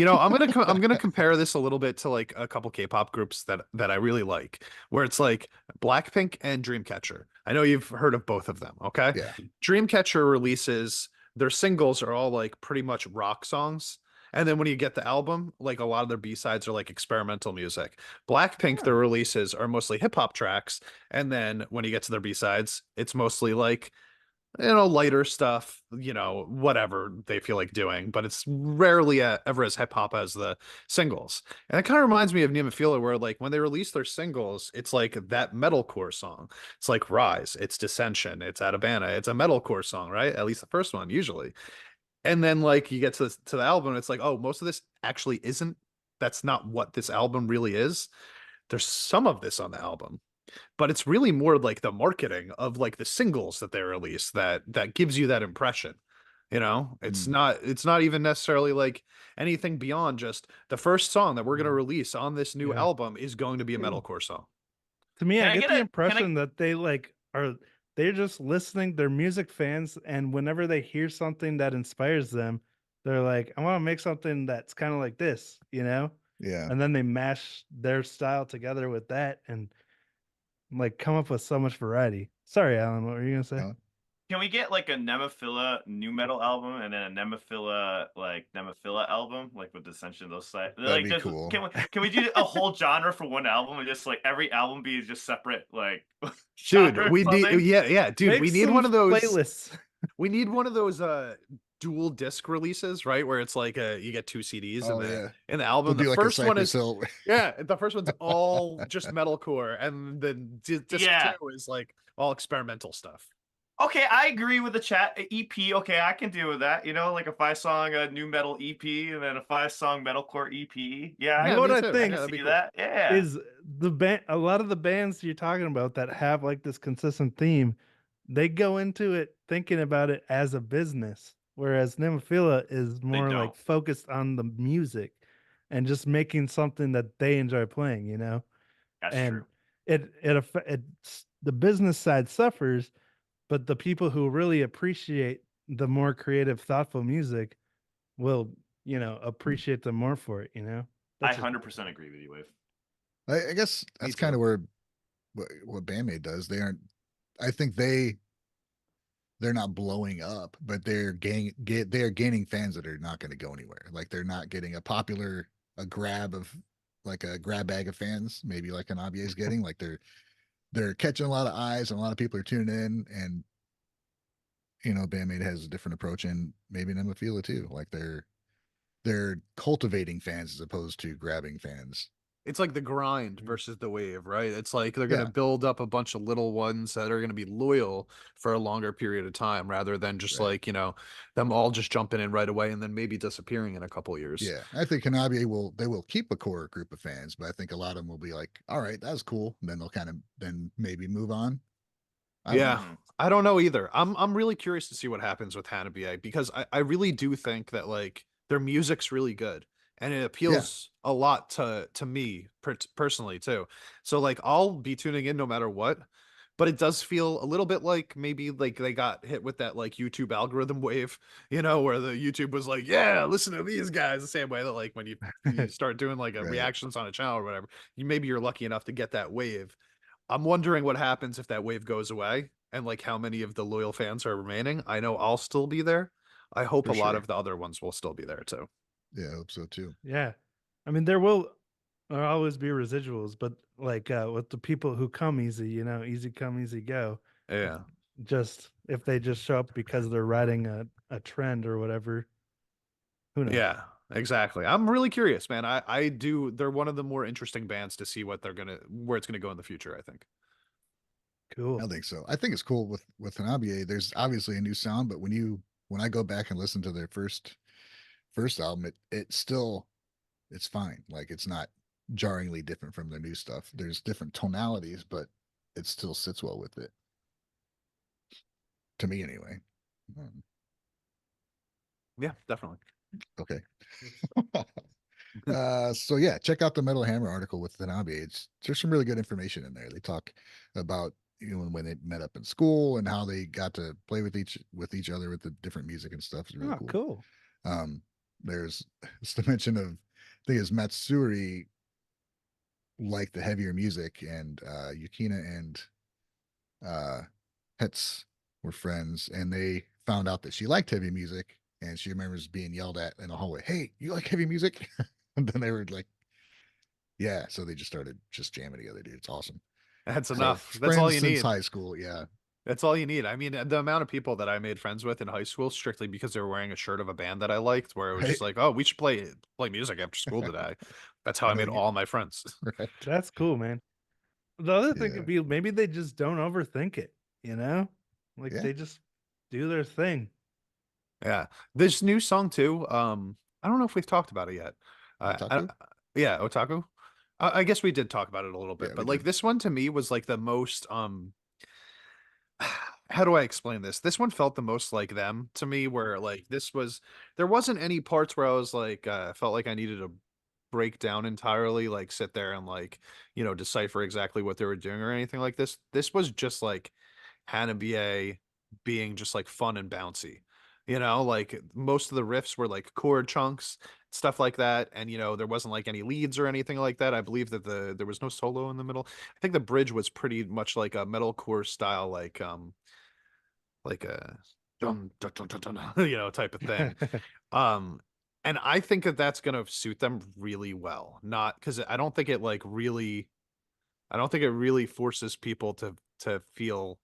I'm gonna compare this a little bit to like a couple K-pop groups that I really like, where it's like Blackpink and Dreamcatcher. I know you've heard of both of them, okay? Yeah. Dreamcatcher releases their singles are all like pretty much rock songs, and then when you get the album, like a lot of their B-sides are like experimental music. Blackpink, their releases are mostly hip-hop tracks, and then when you get to their B-sides, it's mostly like lighter stuff, whatever they feel like doing, but it's rarely ever as hip hop as the singles. And it kind of reminds me of Nemophila, where like when they release their singles, it's like that metalcore song. It's like Rise, it's Dissension, it's Atabana, it's a metalcore song, right? At least the first one, usually. And then like you get to the album, it's like, oh, most of this actually isn't. That's not what this album really is. There's some of this on the album, but it's really more like the marketing of like the singles that they release that gives you that impression. It's not even necessarily like anything beyond just the first song that we're going to release on this new album is going to be a metalcore song. To me, I get the can impression that they they're just listening, they're music fans, and whenever they hear something that inspires them, they're like, I want to make something that's kind of like this, Yeah. And then they mash their style together with that and like come up with so much variety. Sorry, Alan, what were you gonna say? Can we get like a Nemophila new metal album and then a Nemophila album, like with Dissension, those sides? That'd Like, be cool. Can we do a whole genre for one album and just like every album be just separate, like Dude, genre or we need something? dude, Make we need some one of those playlists. we need one of those dual disc releases, right? Where it's like you get 2 CDs Oh, in the album. We'll do The like a first one Cypress is Hill. the first one's all just metalcore, and then disc 2 is like all experimental stuff. Okay, I agree with the chat. EP, okay, I can deal with that. Like a 5-song new metal EP and then a 5-song metalcore EP. Yeah, You know what me I too. think Yeah, I that'd be see cool. that. Yeah. Is the band a lot of the bands you're talking about that have like this consistent theme, they go into it thinking about it as a business, whereas Nemophila is more like don't. focused on the music and just making something that they enjoy playing, That's and true. it's the business side suffers, but the people who really appreciate the more creative, thoughtful music will, appreciate them more for it, I That's just- 100% agree with you, Wave. I guess that's kind of where what BAND-MAID does. They aren't. I think they're not blowing up, but they're gaining fans that are not going to go anywhere. Like they're not getting a grab bag of fans, maybe like an ABA is getting. Like they're catching a lot of eyes, and a lot of people are tuning in, and BAND-MAID has a different approach, and maybe Nemophila too. Like they're cultivating fans as opposed to grabbing fans. It's like the grind versus the wave, right? It's like they're going to build up a bunch of little ones that are going to be loyal for a longer period of time rather than just like, them all just jumping in right away and then maybe disappearing in a couple of years. Yeah. I think Hanabi will keep a core group of fans, but I think a lot of them will be like, all right, that's cool. And then they'll then maybe move on. I don't know either. I'm really curious to see what happens with Hanabi because I really do think that like their music's really good. And it appeals a lot to me personally too. So like I'll be tuning in no matter what, but it does feel a little bit like maybe like they got hit with that like YouTube algorithm wave, where the YouTube was like, yeah, listen to these guys, the same way that like when you start doing like a reactions on a channel or whatever, maybe you're lucky enough to get that wave. I'm wondering what happens if that wave goes away and like how many of the loyal fans are remaining. I know I'll still be there. I hope a lot of the other ones will still be there too. Yeah, I hope so too. Yeah. I mean, there always be residuals, but like with the people who come easy, easy come, easy go. Yeah. If they just show up because they're riding a trend or whatever, who knows? Yeah, exactly. I'm really curious, man. They're one of the more interesting bands to see where it's gonna go in the future, I think. Cool. I think so. I think it's cool with Hanabi. There's obviously a new sound, but when I go back and listen to their first album, it's fine. Like it's not jarringly different from their new stuff. There's different tonalities, but it still sits well with it. To me anyway. Yeah, definitely. Okay. So yeah, check out the Metal Hammer article with Hanabi. There's some really good information in there. They talk about when they met up in school and how they got to play with each other with the different music and stuff. It's really cool. There's the mention of I think it's Matsuri like the heavier music, and Yukina and Hetz were friends, and they found out that she liked heavy music, and she remembers being yelled at in the hallway, "Hey, you like heavy music?" And then they were like, "Yeah." So they just started jamming together, dude. It's awesome. That's enough. That's all you need. Since high school, yeah. That's all you need. I mean, the amount of people that I made friends with in high school strictly because they were wearing a shirt of a band that I liked, where it was just like, oh, we should play music after school today. That's how I made all my friends. Right. That's cool, man. The other thing could be maybe they just don't overthink it, Like they just do their thing. Yeah. This new song too, I don't know if we've talked about it yet. Otaku. I guess we did talk about it a little bit, but like this one to me was like the most how do I explain this? This one felt the most like them to me, where like there wasn't any parts where I was like felt like I needed to break down entirely, like sit there and like, decipher exactly what they were doing or anything like this. This was just like Hanabi being just like fun and bouncy. Like most of the riffs were like chord chunks, stuff like that, and there wasn't like any leads or anything like that. I believe that there was no solo in the middle. I think the bridge was pretty much like a metalcore style, like a dun, dun, dun, dun, dun, type of thing. And I think that that's gonna suit them really well. Not because I don't think it really forces people to feel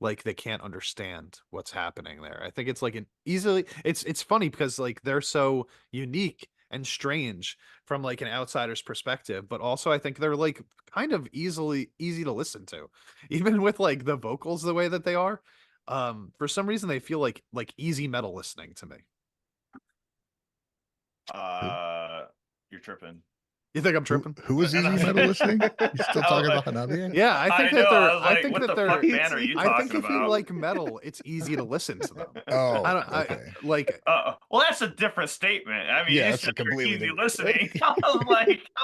like they can't understand what's happening there. I think it's like it's funny because like they're so unique and strange from like an outsider's perspective, but also I think they're like kind of easy to listen to, even with like the vocals the way that they are. For some reason they feel like easy metal listening to me. You're tripping. You think I'm tripping? Who is easy metal listening? You still talking about Hanabi? Yeah, I think that they're. I think what that the they're. fuck band are you I think talking if you about? like metal, it's easy to listen to them. Oh, okay. Well, that's a different statement. I mean, yeah, it's that's a completely easy different... listening. I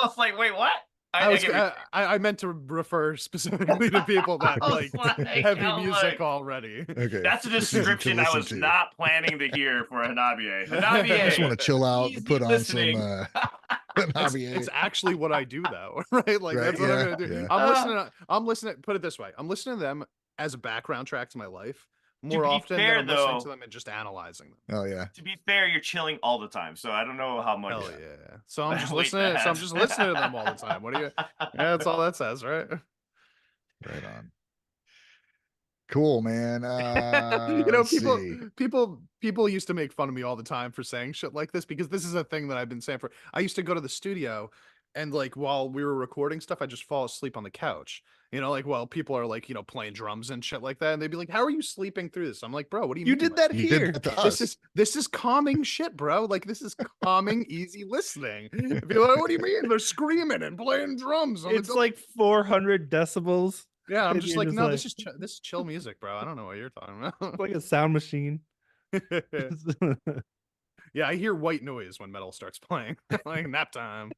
was like, wait, what? I meant to refer specifically to people that like heavy I'm music like, already. Okay. that's a It's easy to description I listen was to. not planning to hear for Hanabiye. I just Hanabiye, want to chill out, easy put on listening. some It's actually what I do though, right? Like Right, that's what I'm gonna do. yeah. I'm listening. Put it this way: I'm listening to them as a background track to my life more be often fair, than I'm listening to though- them and just analyzing them. Oh yeah. To be fair, you're chilling all the time, so I don't know how much. Hell yeah! So I'm just Wait, listening. So I'm that. just listening to them all the time. What do you? Yeah, that's all that says, right? Right on. Cool, man. You know, Let's see. people used to make fun of me all the time for saying shit like this because this is a thing that I've been saying for. I used to go to the studio, and like while we were recording stuff, I just fall asleep on the couch. You know, like while people are like playing drums and shit like that, and they'd be like, "How are you sleeping through this?" I'm like, "Bro, what do you You mean? did that You here. did that to us. This is calming shit, bro. Like this is calming, easy listening." People are like, "What do you mean? They're screaming and playing drums." It's like 400 decibels. yeah, I'm and just you're like, just no, like- this is chill music, bro. I don't know what you're talking about. Like a sound machine. Yeah, I hear white noise when metal starts playing. Like nap time.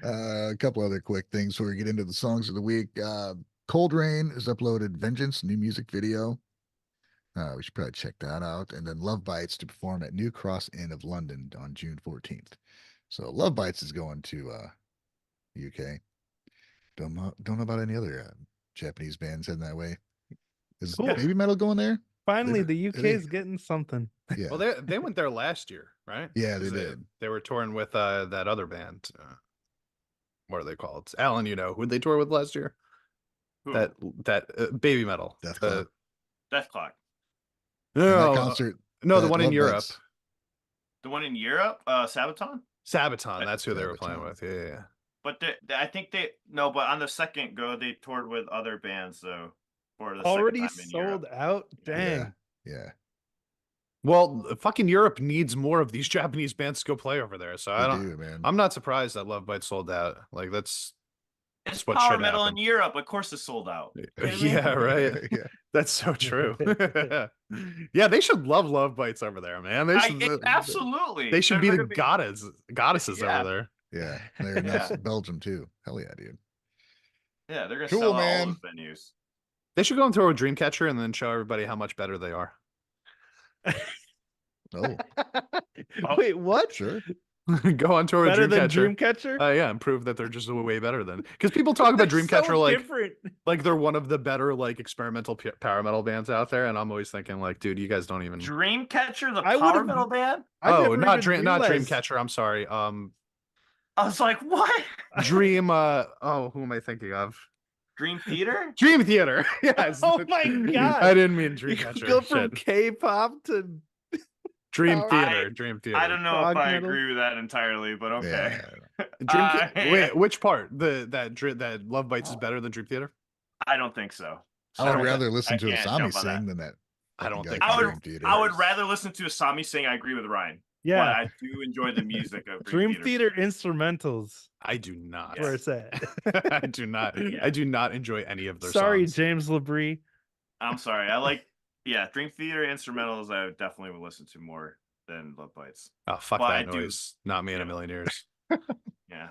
A couple other quick things before we get into the songs of the week. Cold Rain has uploaded Vengeance new music video. We should probably check that out. And then Love Bites to perform at New Cross Inn of London on June 14th. So Love Bites is going to UK. Don't know about any other Japanese bands heading that way. Is Cool. Baby Metal going there? Finally, They- the UK they- is getting something. Yeah. Well, they went there last year, right? Yeah, they 'Cause did. They were touring with that other band. What are they called? Alan, you know who'd they tour with last year? Who? That Baby Metal. Death Clock. Death Clock. And No, that concert. no, the that one in Love Europe. Bites- The one in Europe, Sabaton. Sabaton, that's who they were playing Sabaton. with. Yeah. But I think but on the second go, they toured with other bands though. For the Already second time in Europe. sold out. Dang. Yeah. Well, fucking Europe needs more of these Japanese bands to go play over there. So They do, man. I'm not surprised that Love Bite sold out. Like It's what power should metal happen. in Europe. Of course, it's sold out. You know what I mean? Yeah, right. Yeah. That's so true. Yeah, they should love Love Bites over there, man. They should Absolutely. They should be They're the gonna goddesses Yeah. over there. Yeah. They're in Belgium too. Hell yeah, dude. Yeah, they're gonna Cool, sell out man. all those venues. They should go and throw a Dreamcatcher and then show everybody how much better they are. Oh, Wait, what? sure. Go on tour with Better than Dreamcatcher. Dreamcatcher? Yeah, and prove that they're just way better than because people talk about They're Dreamcatcher so like different. they're one of the better like experimental power metal bands out there, and I'm always thinking like, dude, you guys don't even. Dreamcatcher, the I power would've- metal band. I Oh, never not even realized- Dreamcatcher. I'm sorry. I was like, what? Dream. Oh, who am I thinking of? Dream Theater? Dream Theater. Yes. Oh my God. I didn't mean You could Dreamcatcher. go from Shit. K-pop to Dream Power- Theater. Dream Theater. I don't know Prog if I metal? agree with that entirely, but okay. Yeah. Wait, which part? That Love Bites is better than Dream Theater? I don't think so. I would don't rather listen I to can't Asami jump on that. sing than that. I don't fucking think guy I from would- Dream Theater. I would rather listen to Asami sing. I agree with Ryan. But yeah. I do enjoy the music of Dream Theater instrumentals. I do not. Where it's at. I do not. Yeah. I do not enjoy any of their Sorry, songs. James Labrie. I'm sorry. Dream Theater instrumentals. I definitely would listen to more than Love Bites. Oh, fuck But that I do- noise. Not me in a yeah. million years. Yeah.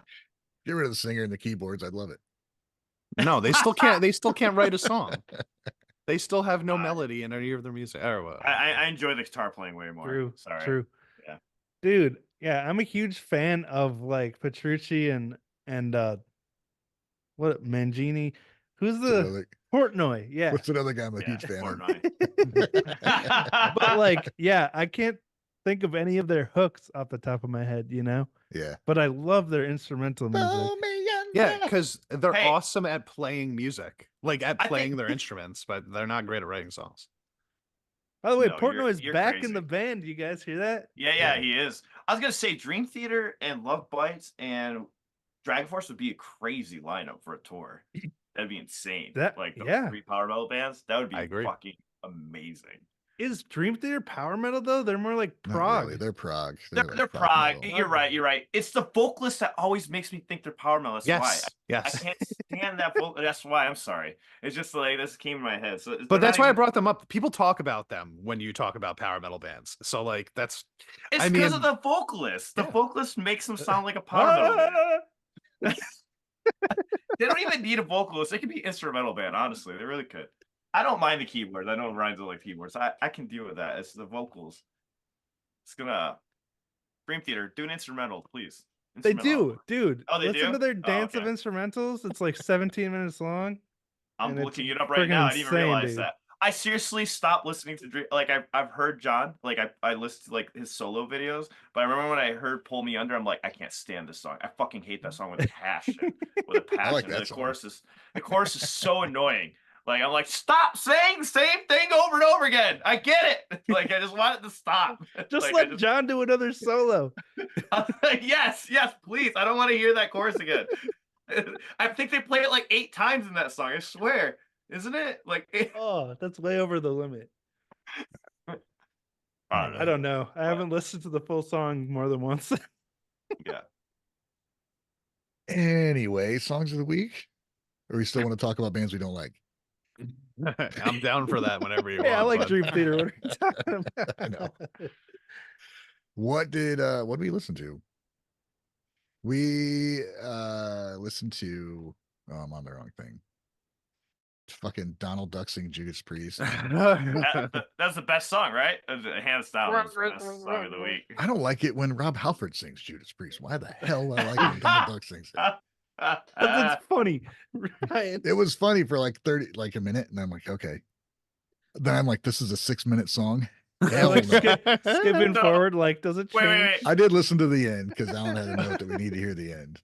Get rid of the singer and the keyboards. I'd love it. No, they still can't. They still can't write a song. They still have no Uh, melody in any of their music. Oh, well. I enjoy the guitar playing way more. True. Sorry. True. Yeah. Dude, yeah, I'm a huge fan of like Petrucci and what Mangini. Who's What's the another, Portnoy? Yeah. what's another guy I'm a Yeah, huge fan of? Portnoy. But like, yeah, I can't think of any of their hooks off the top of my head, you know? Yeah. But I love their instrumental music. Yeah, because they're Hey. awesome at playing music, like at I playing think- their instruments, but they're not great at writing songs. By the way, No, you're- Portnoy's you're back crazy. in the band. You guys hear that? Yeah, he is. I was gonna say Dream Theater and Love Bites and Dragon Force would be a crazy lineup for a tour. That'd be insane. That- like those yeah. 3 power metal bands. That would be I agree. fucking amazing. Is Dream Theater power metal though? They're more like Not prog. really. They're prog. They're like prog. metal. You're right. You're right. It's the vocalist that always makes me think they're power metal. That's why Yes, I yes. can't stand that vocal. That's why I'm sorry. It's just like this came in my head. So, But that's why I brought them up. People talk about them when you talk about power metal bands. So like that's It's I because mean- of the vocalist. The Yeah. vocalist makes them sound like a power metal band. They don't even need a vocalist. They could be instrumental band, honestly. They really could. I don't mind the keyboards. I know Ryan's like keyboards. I can deal with that. It's the vocals. It's gonna Dream Theater, do an instrumental, please. They Instrumental. do, dude. Oh, they Listen do? to their Oh, dance of okay. instrumentals. It's like 17 minutes long. I'm and it's looking it up right now. I didn't even friggin' realize insane, dude. that. I seriously stopped listening to Dream. Like I've heard John. Like I listened to like his solo videos. But I remember when I heard "Pull Me Under," I'm like, I can't stand this song. I fucking hate that song with a passion. With a passion. I like that the song. chorus is so annoying. Like I'm like, stop saying the same thing over and over again. I get it. Like I just want it to stop. Just like, let John do another solo. Yes, please. I don't want to hear that chorus again. I think they play it like 8 times in that song. I swear, isn't it? Like, Oh, that's way over the limit. I don't know. I haven't listened to the full song more than once. Yeah. Anyway, songs of the week. Or we still want to talk about bands we don't like? I'm down for that whenever you Hey, want. I like bud. Dream Theater. What are you talking about? I know. What did we listen to? We listened to I'm on the wrong thing. Fucking Donald Duck sing Judas Priest. That's the best song, right? Hands down, that's the best song of the week. I don't like it when Rob Halford sings Judas Priest. Why the hell I like it when Donald Duck sings it? That's funny. Ryan. It was funny for like 30, like a minute, and I'm like, okay. Then I'm like, this is a 6-minute song. Hell Like no. skipping No. forward, like, does it change? Wait. I did listen to the end because Alan had a note that we need to hear the end.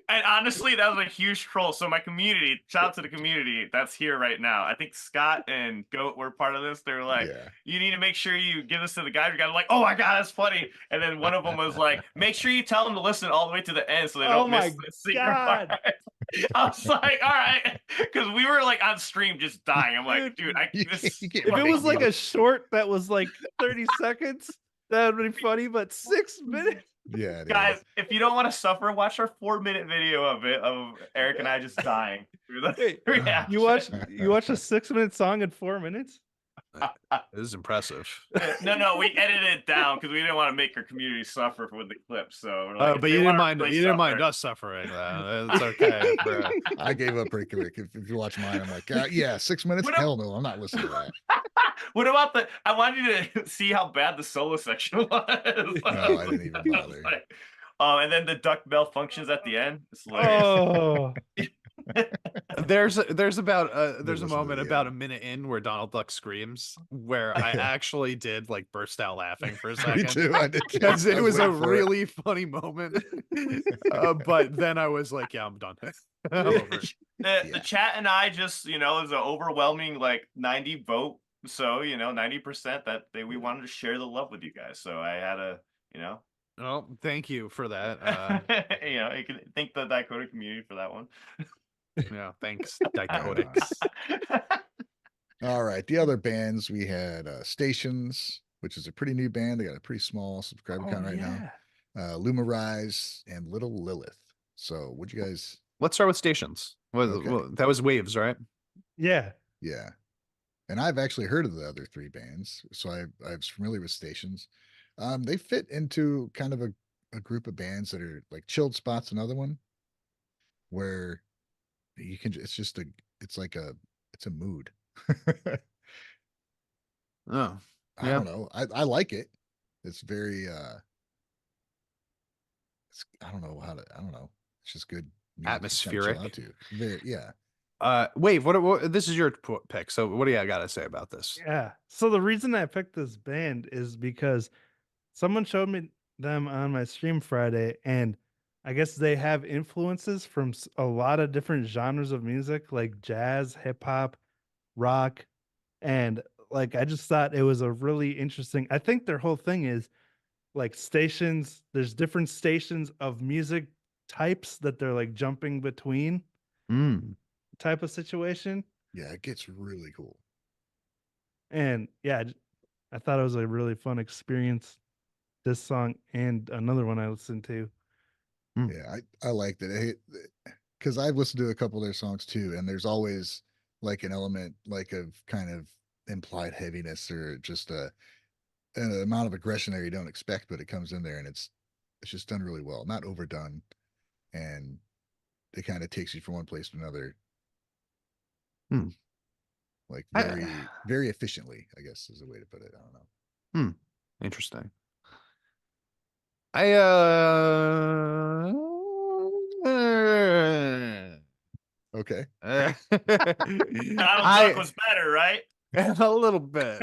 And honestly, that was a huge troll. So my community, shout out to the community that's here right now. I think Scott and Goat were part of this. They were like, Yeah. you need to make sure you give this to the guy. We got like, oh my God, that's funny. And then one of them was like, make sure you tell them to listen all the way to the end so they don't miss the secret God. part. I was like, all right. Because we were like on stream just dying. I'm like, dude, this You can't If it was make like a short that was like 30 seconds, that would be funny, but 6 minutes? Yeah, it guys, is. if you don't want to suffer, watch our 4-minute video of it of Eric and I just dying through the Wait, reaction. you watch a 6-minute song in 4 minutes? This is impressive. No, we edited it down because we didn't want to make our community suffer with the clips. So we're like, But you didn't mind us suffering that. It's okay. bro. I gave up pretty quick. If you watch mine, I'm like, yeah, 6 minutes. What Hell no, I'm not listening to that. What about I wanted you to see how bad the solo section was. No, I didn't even bother. And then the duck malfunctions at the end. It's hilarious. Oh, There's a listen to moment the about end. a minute in where Donald Duck screams where I actually did like burst out laughing for a Me second. too. I did. Too. Because I it was a waiting for it. really funny moment. But then I was like, yeah, I'm done. I'm over it. The chat and I just, is an overwhelming like 90 vote. So, 90% that we wanted to share the love with you guys. So I had a, Oh, thank you for that. you can thank the Dakota community for that one. Yeah, thanks, Dichotics. All right. The other bands we had Stations, which is a pretty new band. They got a pretty small subscriber count right now. Luma Rise and Little Lilith. So would you guys Let's start with Stations. Well, that was Waves, right? yeah. Yeah. And I've actually heard of the other 3 bands, so I was familiar with Stations. They fit into kind of a group of bands that are like Chilled Spot's another one where you can it's a mood. Oh, I don't know. I like it. It's very I don't know. It's just good music to kinda chill Atmospheric. out to. Very, yeah. Wave, what this is your pick. So what do you got to say about this? Yeah. So the reason I picked this band is because someone showed me them on my stream Friday, and I guess they have influences from a lot of different genres of music, like jazz, hip hop, rock, and like I just thought it was a really interesting. I think their whole thing is like stations. There's different stations of music types that they're like jumping between type of situation. Yeah, it gets really cool. And yeah, I thought it was a really fun experience. This song and another one I listened to. Yeah, I liked it because I've listened to a couple of their songs too, and there's always like an element like of kind of implied heaviness or just an amount of aggression there you don't expect, but it comes in there and it's just done really well, not overdone, and it kind of takes you from one place to another. Hmm. Like very efficiently, I guess is a way to put it. I don't know. Interesting. Okay. Donald Duck was better, right? A little bit.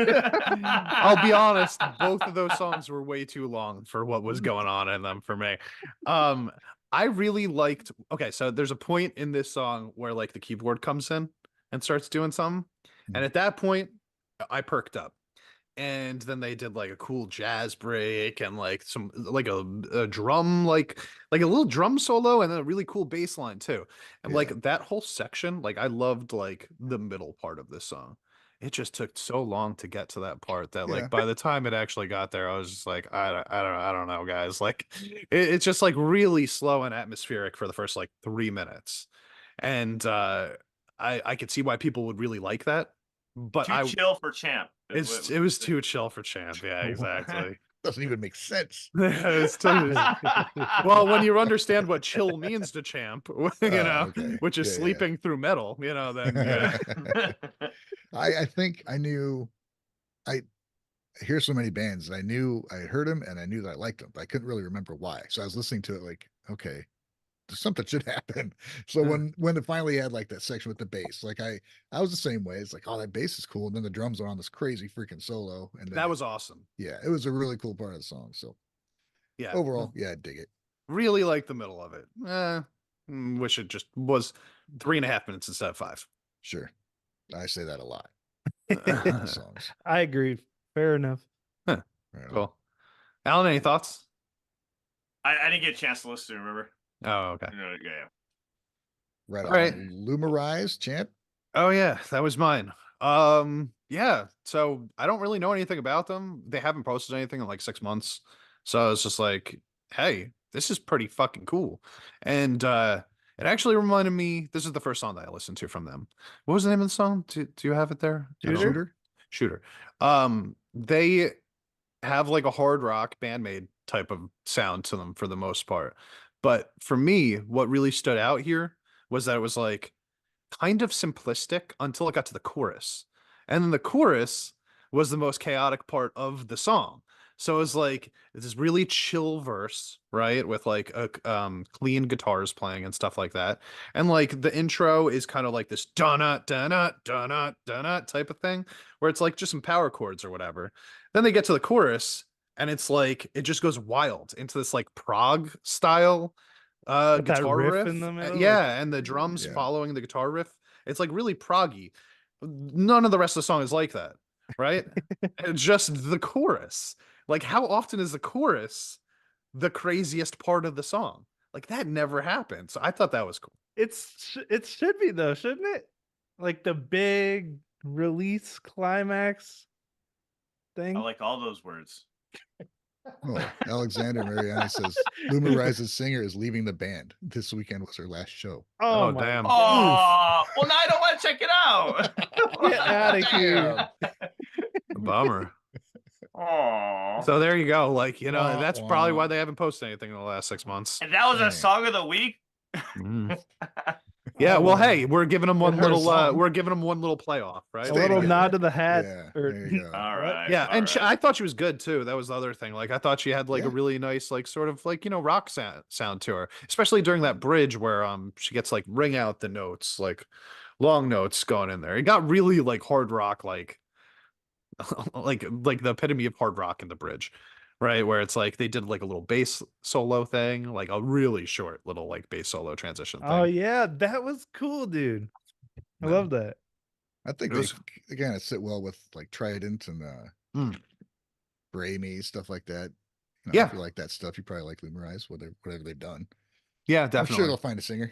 I'll be honest, both of those songs were way too long for what was going on in them for me. I really liked, okay, so there's a point in this song where like the keyboard comes in and starts doing something. And at that point, I perked up. And then they did like a cool jazz break and like some like a drum like a little drum solo and then a really cool bass line too. And like that whole section, like I loved like the middle part of this song. It just took so long to get to that part that like by the time it actually got there, I was just like, I don't know, guys. Like it's just like really slow and atmospheric for the first like 3 minutes. And I could see why people would really like that. But too chill for Champ. It was too chill for Champ. Yeah, exactly. Doesn't even make sense. Well, when you understand what chill means to Champ, which is sleeping through metal, then yeah. I think I knew. I hear so many bands, and I heard them, and I knew that I liked them, but I couldn't really remember why. So I was listening to it like, okay, something should happen. So when it finally had like that section with the bass, like I was the same way. It's like, oh, that bass is cool, and then the drums are on this crazy freaking solo, and that was awesome. Yeah, it was a really cool part of the song. So yeah, overall, I dig it. Really like the middle of it. Wish it just was 3.5 minutes instead of 5. Sure, I say that a lot. Songs. I agree. Fair enough. Huh. Cool. Alan, any thoughts? I didn't get a chance to listen. Remember? Oh, okay. Yeah. Right on. Right. Lumerize, Champ. Oh yeah, that was mine. Yeah. So I don't really know anything about them. They haven't posted anything in like 6 months. So I was just like, hey, this is pretty fucking cool. And it actually reminded me, this is the first song that I listened to from them. What was the name of the song? Do you have it there? Shooter. They have like a hard rock BAND-MAID type of sound to them for the most part. But for me, what really stood out here was that it was like kind of simplistic until it got to the chorus. And then the chorus was the most chaotic part of the song. So it was like this really chill verse, right? With like a clean guitars playing and stuff like that. And like the intro is kind of like this dun-nut, dun-nut, dun-nut, dun-nut type of thing, where it's like just some power chords or whatever. Then they get to the chorus and it's like it just goes wild into this like prog style guitar riff in the middle, and the drums following the guitar riff. It's like really proggy. None of the rest of the song is like that, right? Just the chorus. Like, how often is the chorus the craziest part of the song? Like, that never happens. So I thought that was cool. It should be though, shouldn't it? Like the big release climax thing. I like all those words. Oh, Alexander Mariani says Lumerize's singer is leaving the band. This weekend was her last show. Oh damn. Oh, well, now I don't want to check it out. Get out of here. Bummer. Oh. So there you go. Like, that's probably why they haven't posted anything in the last 6 months. And that was a song of the week. Yeah, well, hey, we're giving them one little playoff, right? A little nod to the hat. There you go. All right. Yeah, and I thought she was good too. That was the other thing. Like I thought she had like a really nice, like sort of like rock sound to her, especially during that bridge where she gets like ring out the notes, like long notes going in there. It got really like hard rock, like like the epitome of hard rock in the bridge. Right, where it's like they did like a little bass solo thing, like a really short little like bass solo transition thing. Oh yeah, that was cool, dude. I love that. I think they kind of sit well with like Trident and Bramy, stuff like that. I feel like that stuff you probably like Lumerize, whatever they've done. Yeah, definitely. I'm sure they'll find a singer.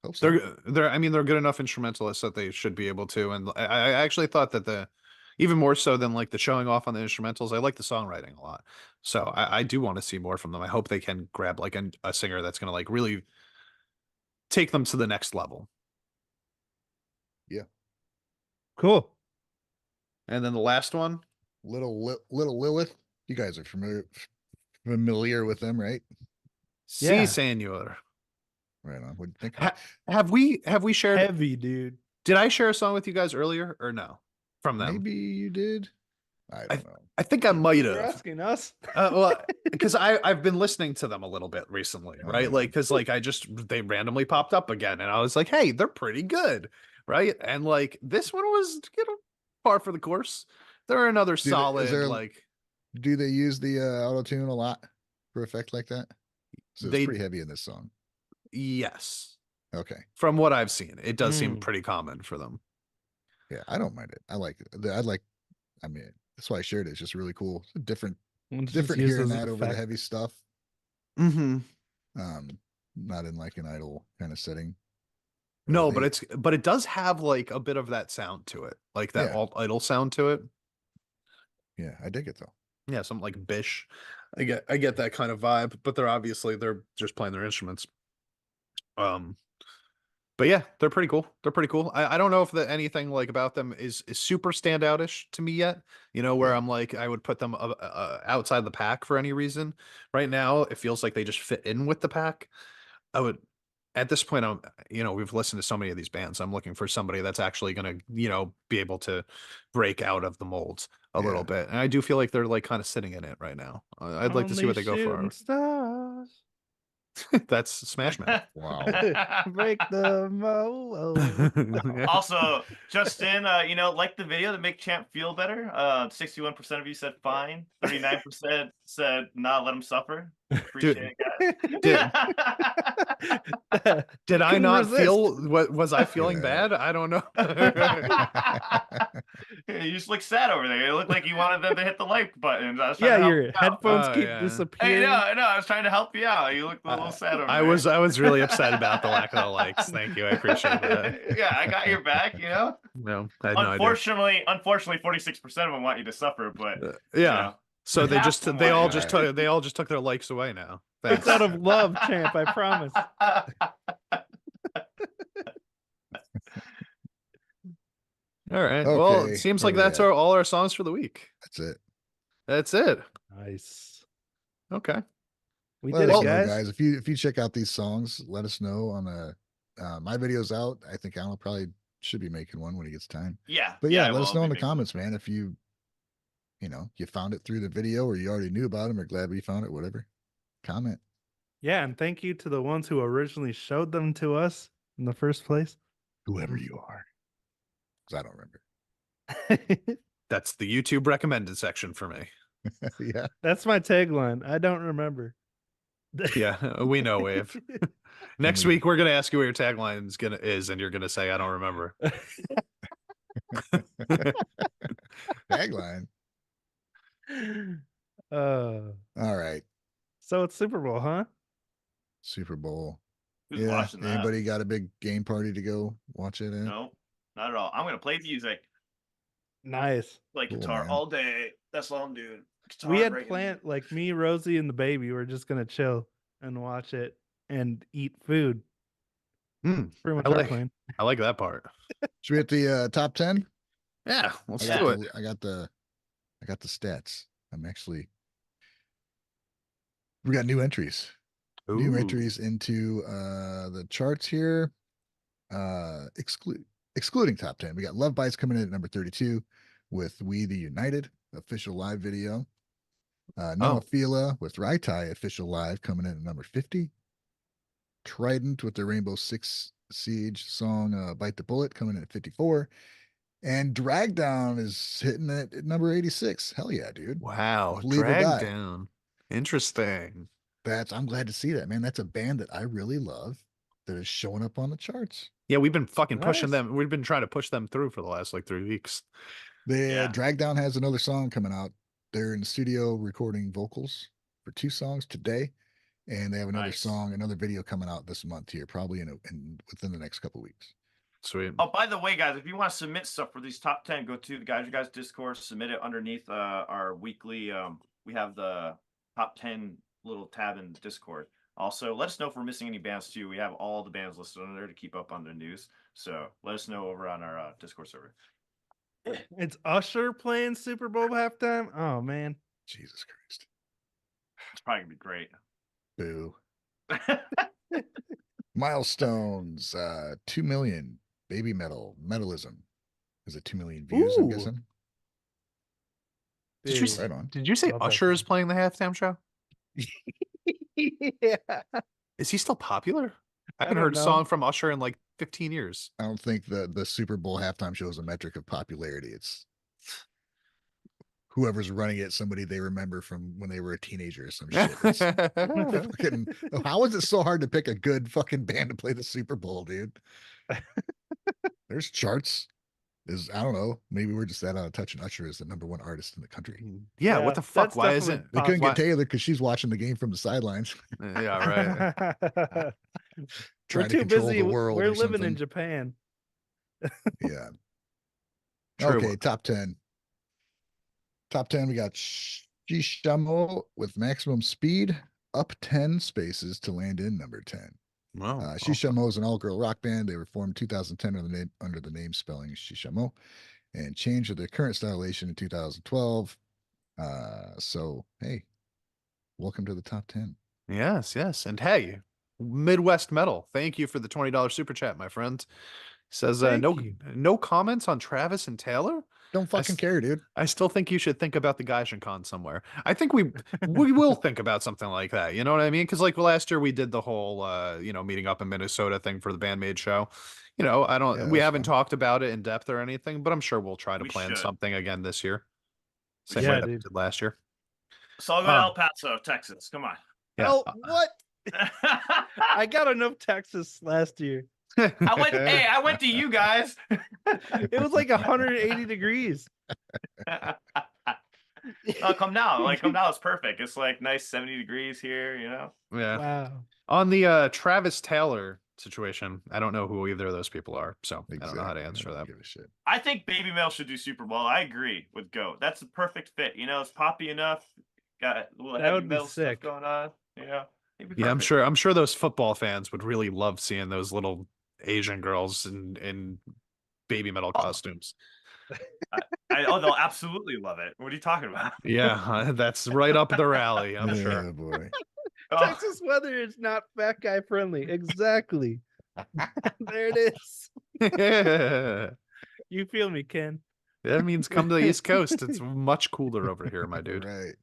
Hope so. They're good enough instrumentalists that they should be able to. And I actually thought that even more so than like the showing off on the instrumentals, I like the songwriting a lot. So I do want to see more from them. I hope they can grab like a singer that's going to like really take them to the next level. Yeah. Cool. And then the last one, Little Lilith. You guys are familiar with them, right? Si, senor. Right on. What do you think? Have we shared? Heavy, dude. Did I share a song with you guys earlier or no? From them? Maybe you did. I don't know. I think I might You're have. asking us. Well, because I've been listening to them a little bit recently, right? Like, because like they randomly popped up again, and I was like, hey, they're pretty good, right? And like this one was par for the course. They're another solid like. Do they use the auto tune a lot for effect like that? So it's pretty heavy in this song. Yes. Okay. From what I've seen, it does seem pretty common for them. Yeah, I don't mind it. I like it. I mean, that's why I shared it. It's just really cool. It's different hearing that over the heavy stuff. Mm-hmm. Not in like an idle kind of setting. No, but it does have like a bit of that sound to it, like that alt idle sound to it. Yeah, I dig it though. Yeah, something like Bish. I get that kind of vibe, but they're just playing their instruments. But yeah, they're pretty cool. They're pretty cool. I don't know if anything like about them is super standoutish to me yet. You know, where I'm like, I would put them outside the pack for any reason. Right now, it feels like they just fit in with the pack. I would, at this point, we've listened to so many of these bands. I'm looking for somebody that's actually going to, be able to break out of the molds a little bit. And I do feel like they're like kind of sitting in it right now. I'd like to see what they go for. Stars. That's Smash Mouth. Wow. Break the mold. Also, Justin, like the video to make Champ feel better. 61% of you said fine. 39% said nah, let him suffer. Appreciate it, guys. Did I not feel? Was I feeling bad? I don't know. You just look sad over there. You look like you wanted them to hit the like button. Your headphones keep disappearing. I know. I was trying to help you out. You look a little sad over there. I was really upset about the lack of the likes. Thank you. I appreciate that. Yeah, I got your back. No, I had unfortunately, 46% of them want you to suffer, but So they all just took their likes away now. Thanks. It's out of love, Champ. I promise. All right. Okay. Well, it seems like that's all our songs for the week. That's it. Nice. Okay. We did it, guys. If you check out these songs, let us know on my video's out. I think Alan probably should be making one when he gets time. Yeah. But let us know in the comments, man, if you found it through the video or you already knew about them or glad we found it, whatever. Comment. Yeah, and thank you to the ones who originally showed them to us in the first place. Whoever you are. Because I don't remember. That's the YouTube recommended section for me. Yeah. That's my tagline. I don't remember. Yeah, we know, Wave. Next week we're gonna ask you what your tagline is, and you're gonna say, I don't remember. Tagline. All right. So it's Super Bowl, huh? Super Bowl. Who's watching that? Anybody got a big game party to go watch it in? No, not at all. I'm gonna play music. Nice. Play guitar all day. That's all I'm doing. We had planned, like me, Rosie, and the baby. We're just gonna chill and watch it and eat food. Pretty much our plan. I like that part. Should we hit the top 10? Yeah, let's do it. I got the stats. We got new entries. Ooh. New entries into the charts here. Excluding top 10. We got Love Bites coming in at number 32 with We the United official live video. Noah Fila with Raitai official live coming in at number 50. Trident with the Rainbow Six Siege song Bite the Bullet coming in at 54. And Drag Down is hitting at number 86. Hell yeah, dude. Wow. Drag Down. Interesting. I'm glad to see that, man. That's a band that I really love that is showing up on the charts. Yeah, we've been fucking pushing them. We've been trying to push them through for the last 3 weeks. Drag Down has another song coming out. They're in the studio recording vocals for 2 songs today. And they have another song, another video coming out this month here, probably within the next couple weeks. Sweet. Oh, by the way, guys, if you want to submit stuff for these top 10, go to the Guys Discord, submit it underneath our weekly. We have the top 10 little tab in Discord. Also, let us know if we're missing any bands too. We have all the bands listed on there to keep up on the news. So let us know over on our Discord server. It's Usher playing Super Bowl halftime. Oh man, Jesus Christ! It's probably gonna be great. Boo. Milestones, 2 million. Baby Metal, Metalism. Is it 2 million views, I'm Ooh. guessing? Did you, Big. Right on. did you say Love that Usher is song. playing the halftime show? Yeah. Is he still popular? I haven't don't heard a know. song from Usher in like 15 years. I don't think the Super Bowl halftime show is a metric of popularity. It's whoever's running it, somebody they remember from when they were a teenager or some shit. It's fucking, how is it so hard to pick a good fucking band to play the Super Bowl, dude? There's charts. I don't know. Maybe we're just that out of touch, and Usher is the #1 artist in the country. Yeah, what the fuck? that's Why definitely isn't They couldn't Why- get Taylor because she's watching the game from the sidelines, Yeah, right. We're trying to too control busy. the world. We're or living in something. Japan. Yeah. True. Okay, top 10. Top 10, we got Shishamo with Maximum Speed, up 10 spaces to land in number 10. Wow. Shishamo is an all-girl rock band. They were formed 2010 under the name spelling Shishamo, and changed to their current stylization in 2012. So hey, welcome to the top 10. Yes, yes. And hey, Midwest Metal, thank you for the $20 super chat, my friend. Says Thank no you. no comments on Travis and Taylor. Don't fucking care, dude. I still think you should think about the Gaijin Con somewhere. I think we will think about something like that. You know what I mean? Because like last year we did the whole meeting up in Minnesota thing for the BAND-MAID show. You know, Yeah, we that's haven't fun. talked about it in depth or anything, but I'm sure we'll try to We plan should. something again this year. We Same Yeah, way that we dude. did last year. So I'll go to El Paso, Texas. Come on. Yeah. Oh, what? I got enough Texas last year. I went to you guys. It was like 180 degrees. Oh, come down. Like, come down. It's perfect. It's like nice 70 degrees here, you know? Yeah. Wow. On the Travis Taylor situation, I don't know who either of those people are, so I don't know how to answer I don't that. give a shit. I think Baby Male should do Super Bowl. I agree with Goat. That's the perfect fit. You know, it's poppy enough. Got a little That heavy would be metal stuff sick. going on. You know? It'd be Yeah, perfect. I'm sure those football fans would really love seeing those little Asian girls in baby metal costumes. They'll absolutely love it. What are you talking about? Yeah, that's right up their alley, I'm Oh sure. boy. Oh, Texas weather is not fat guy friendly. Exactly. There it is. That You feel me, Ken? means come to the East Coast. It's much cooler over here, my dude. Right.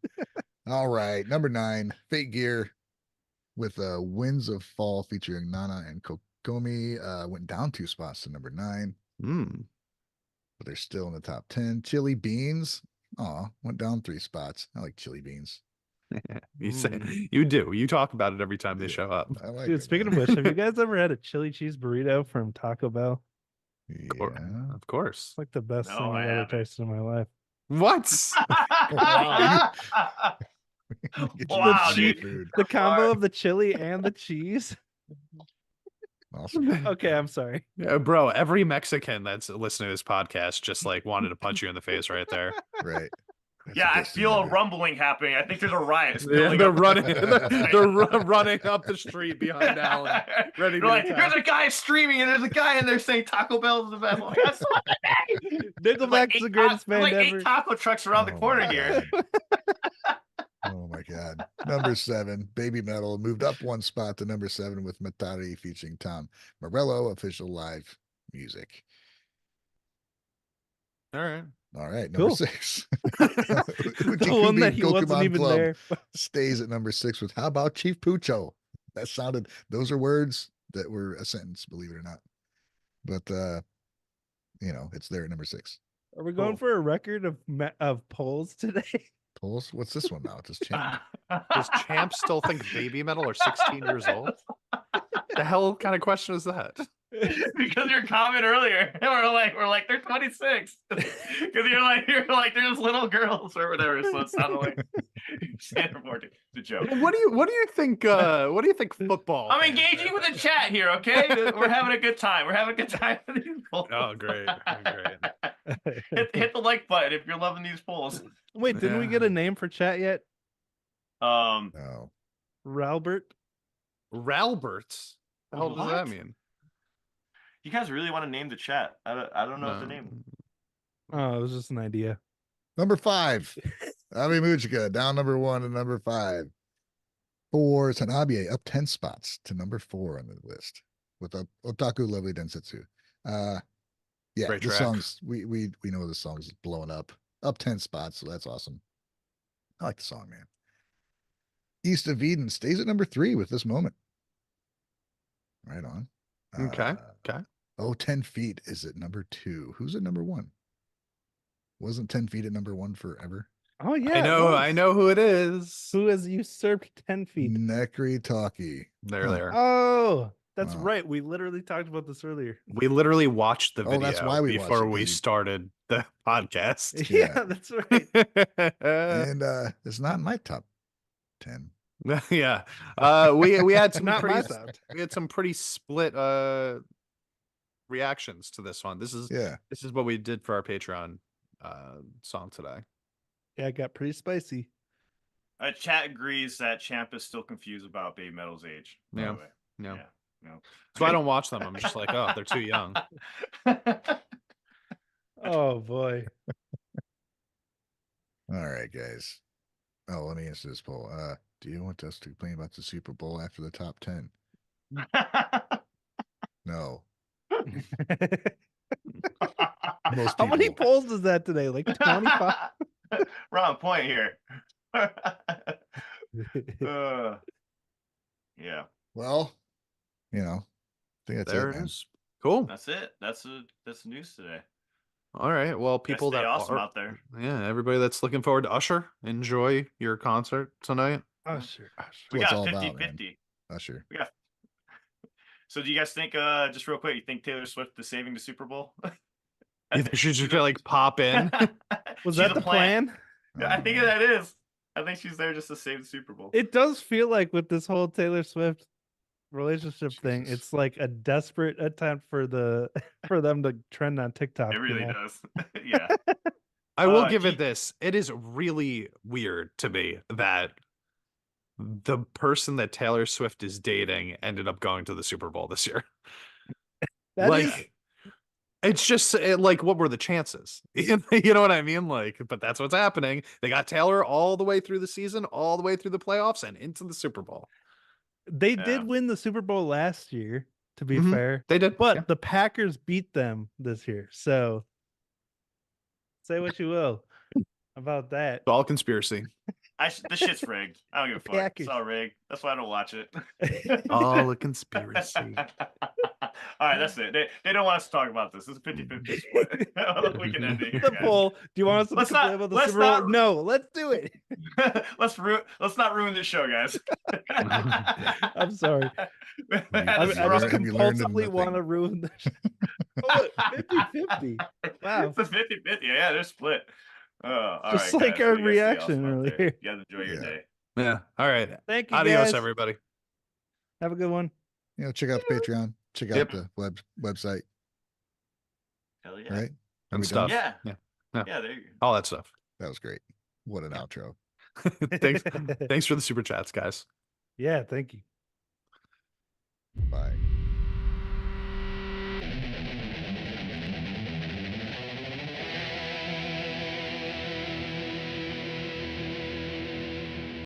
All right. Number 9, Fate Gear with Winds of Fall featuring Nana and Kokomi went down 2 spots to number 9, Mm. but they're still in the top 10. Chili Beans, went down 3 spots. I like chili beans. You say you do. You talk about it every time they show up. I like Dude, it, speaking of man. which, have you guys ever had a chili cheese burrito from Taco Bell? Yeah. Of course. It's like the best No, thing I I've ever haven't. tasted in my life. What? Wow, Get you Wow, some dude. food. The combo of the chili and the cheese. Awesome. Okay, I'm sorry. Yeah, bro, every Mexican that's listening to this podcast just like wanted to punch you in the face right there. Right. That's Yeah, the I best thing feel a ever. rumbling happening. I think there's a riot. Yeah, building they're up. running. They're running up the street behind Alan, ready to They're like, attack. there's a guy streaming, and there's a guy in there saying Taco Bell's the best. I'm like, that's what Nickelback's the greatest band like ever. 8 taco trucks around the Oh corner my here. God. Oh my God. Number 7, Baby Metal moved up 1 spot to number 7 with Matari featuring Tom Morello, official live music. All right. All right, number Cool. 6. The one that he wasn't Pokemon even Club there. stays at number 6 with How About Chief Pucho? Those are words that were a sentence, believe it or not. But it's there at number 6. Are we going Cool. for a record of polls today? Polls? What's this one now? Just Champ. Does Champ still think baby metal are 16 years old? The hell kind of question is that? Because your comment earlier, we're like they're 26. Because you're like they're just little girls or whatever. So it sounded like standard for the joke. What do you think? What do you think football? I'm fans engaging are? with the chat here, okay? We're having a good time. We're having a good time with these polls. Oh, great. Hit the like button if you're loving these polls. Wait, didn't we get a name for chat yet? No. Ralbert? Ralbert. The hell does that What? mean? You guys really want to name the chat? I don't know what the name. Oh, it was just an idea. Number 5. Avi Mujica down number 1 and number 5. for Tanabe, up 10 spots to number 4 on the list with Otaku Lovely Densetsu. Yeah, Great the track. songs we know the song's blowing up 10 spots, so that's awesome. I like the song, man. East of Eden stays at number 3 with this moment. Right on. Okay. Okay. Oh, 10 feet is at number 2. Who's at number 1? Wasn't 10 feet at number 1 forever? Oh yeah, I know who it is. Who has usurped 10 feet? Necri Talkie. There. Oh, that's Wow. right. We literally talked about this earlier. We literally watched the Oh, video that's why we watched before it, we 'cause you- started the podcast. Yeah, that's right. And it's not in my top 10. Yeah. We had some Not my pretty top. we had some pretty split reactions to this one. This is what we did for our Patreon song today. Yeah, it got pretty spicy. Chat agrees that Champ is still confused about Baby Metal's age. by Yeah. the way. No. Yeah. No. So I don't watch them. I'm just like, oh, they're too young. Oh boy. All right, guys. Oh, let me answer this poll. Do you want us to complain about the Super Bowl after the top 10? No. Most How many people. polls is that today? Like 25? Wrong point here. Yeah. Well, I think that's There it, it man. is. Cool. That's it. That's the news today. All right. Well, Guys, people stay that awesome are out there. yeah, everybody that's looking forward to Usher, enjoy your concert tonight. Oh, sure. We What it's got all 50 about, man. 50. Usher. We got. So do you guys think just real quick, you think Taylor Swift is saving the Super Bowl? You think she should like pop in? Was She's that a the plan? Yeah, I think that is. I think she's there just to save the Super Bowl. It does feel like with this whole Taylor Swift relationship thing, Jesus. it's like a desperate attempt for them to trend on TikTok. It really you know? does. Yeah. I will give G- it this. It is really weird to me that the person that Taylor Swift is dating ended up going to the Super Bowl this year. That like, is- it's just like, what were the chances? You know what I mean? Like, but that's what's happening. They got Taylor all the way through the season, all the way through the playoffs, and into the Super Bowl. they Yeah. did win the Super Bowl last year, to be Mhm. fair. They did, But yeah. the Packers beat them this year. So say what you will about that. It's all conspiracy. This shit's rigged. I don't give a fuck. Packers. It's all rigged. That's why I don't watch it. All a conspiracy. All right, that's it. They don't want us to talk about this. This is 50-50 split. We can end it here, The guys. poll. Do you want us to Let's complain not- about the let's Super Bowl? not- No, let's do it. Let's not ruin this show, guys. I'm sorry. I Have you just learned- have you learned compulsively want to nothing? ruin the show. Oh, 50-50. Wow. It's a 50-50. Yeah, they're split. All Just right, like guys. our You guys stay reaction awesome out there. earlier. You guys enjoy your Yeah. day. Yeah. All right. Thank you, Adios, guys. everybody. Have a good one. Check out the Patreon. Check out Yep. the website. Hell yeah. Right? Are And we stuff. done? Yeah. Yeah. Yeah, there you go. All that stuff. That was great. What an outro. Thanks for the super chats, guys. Yeah, thank you. Bye.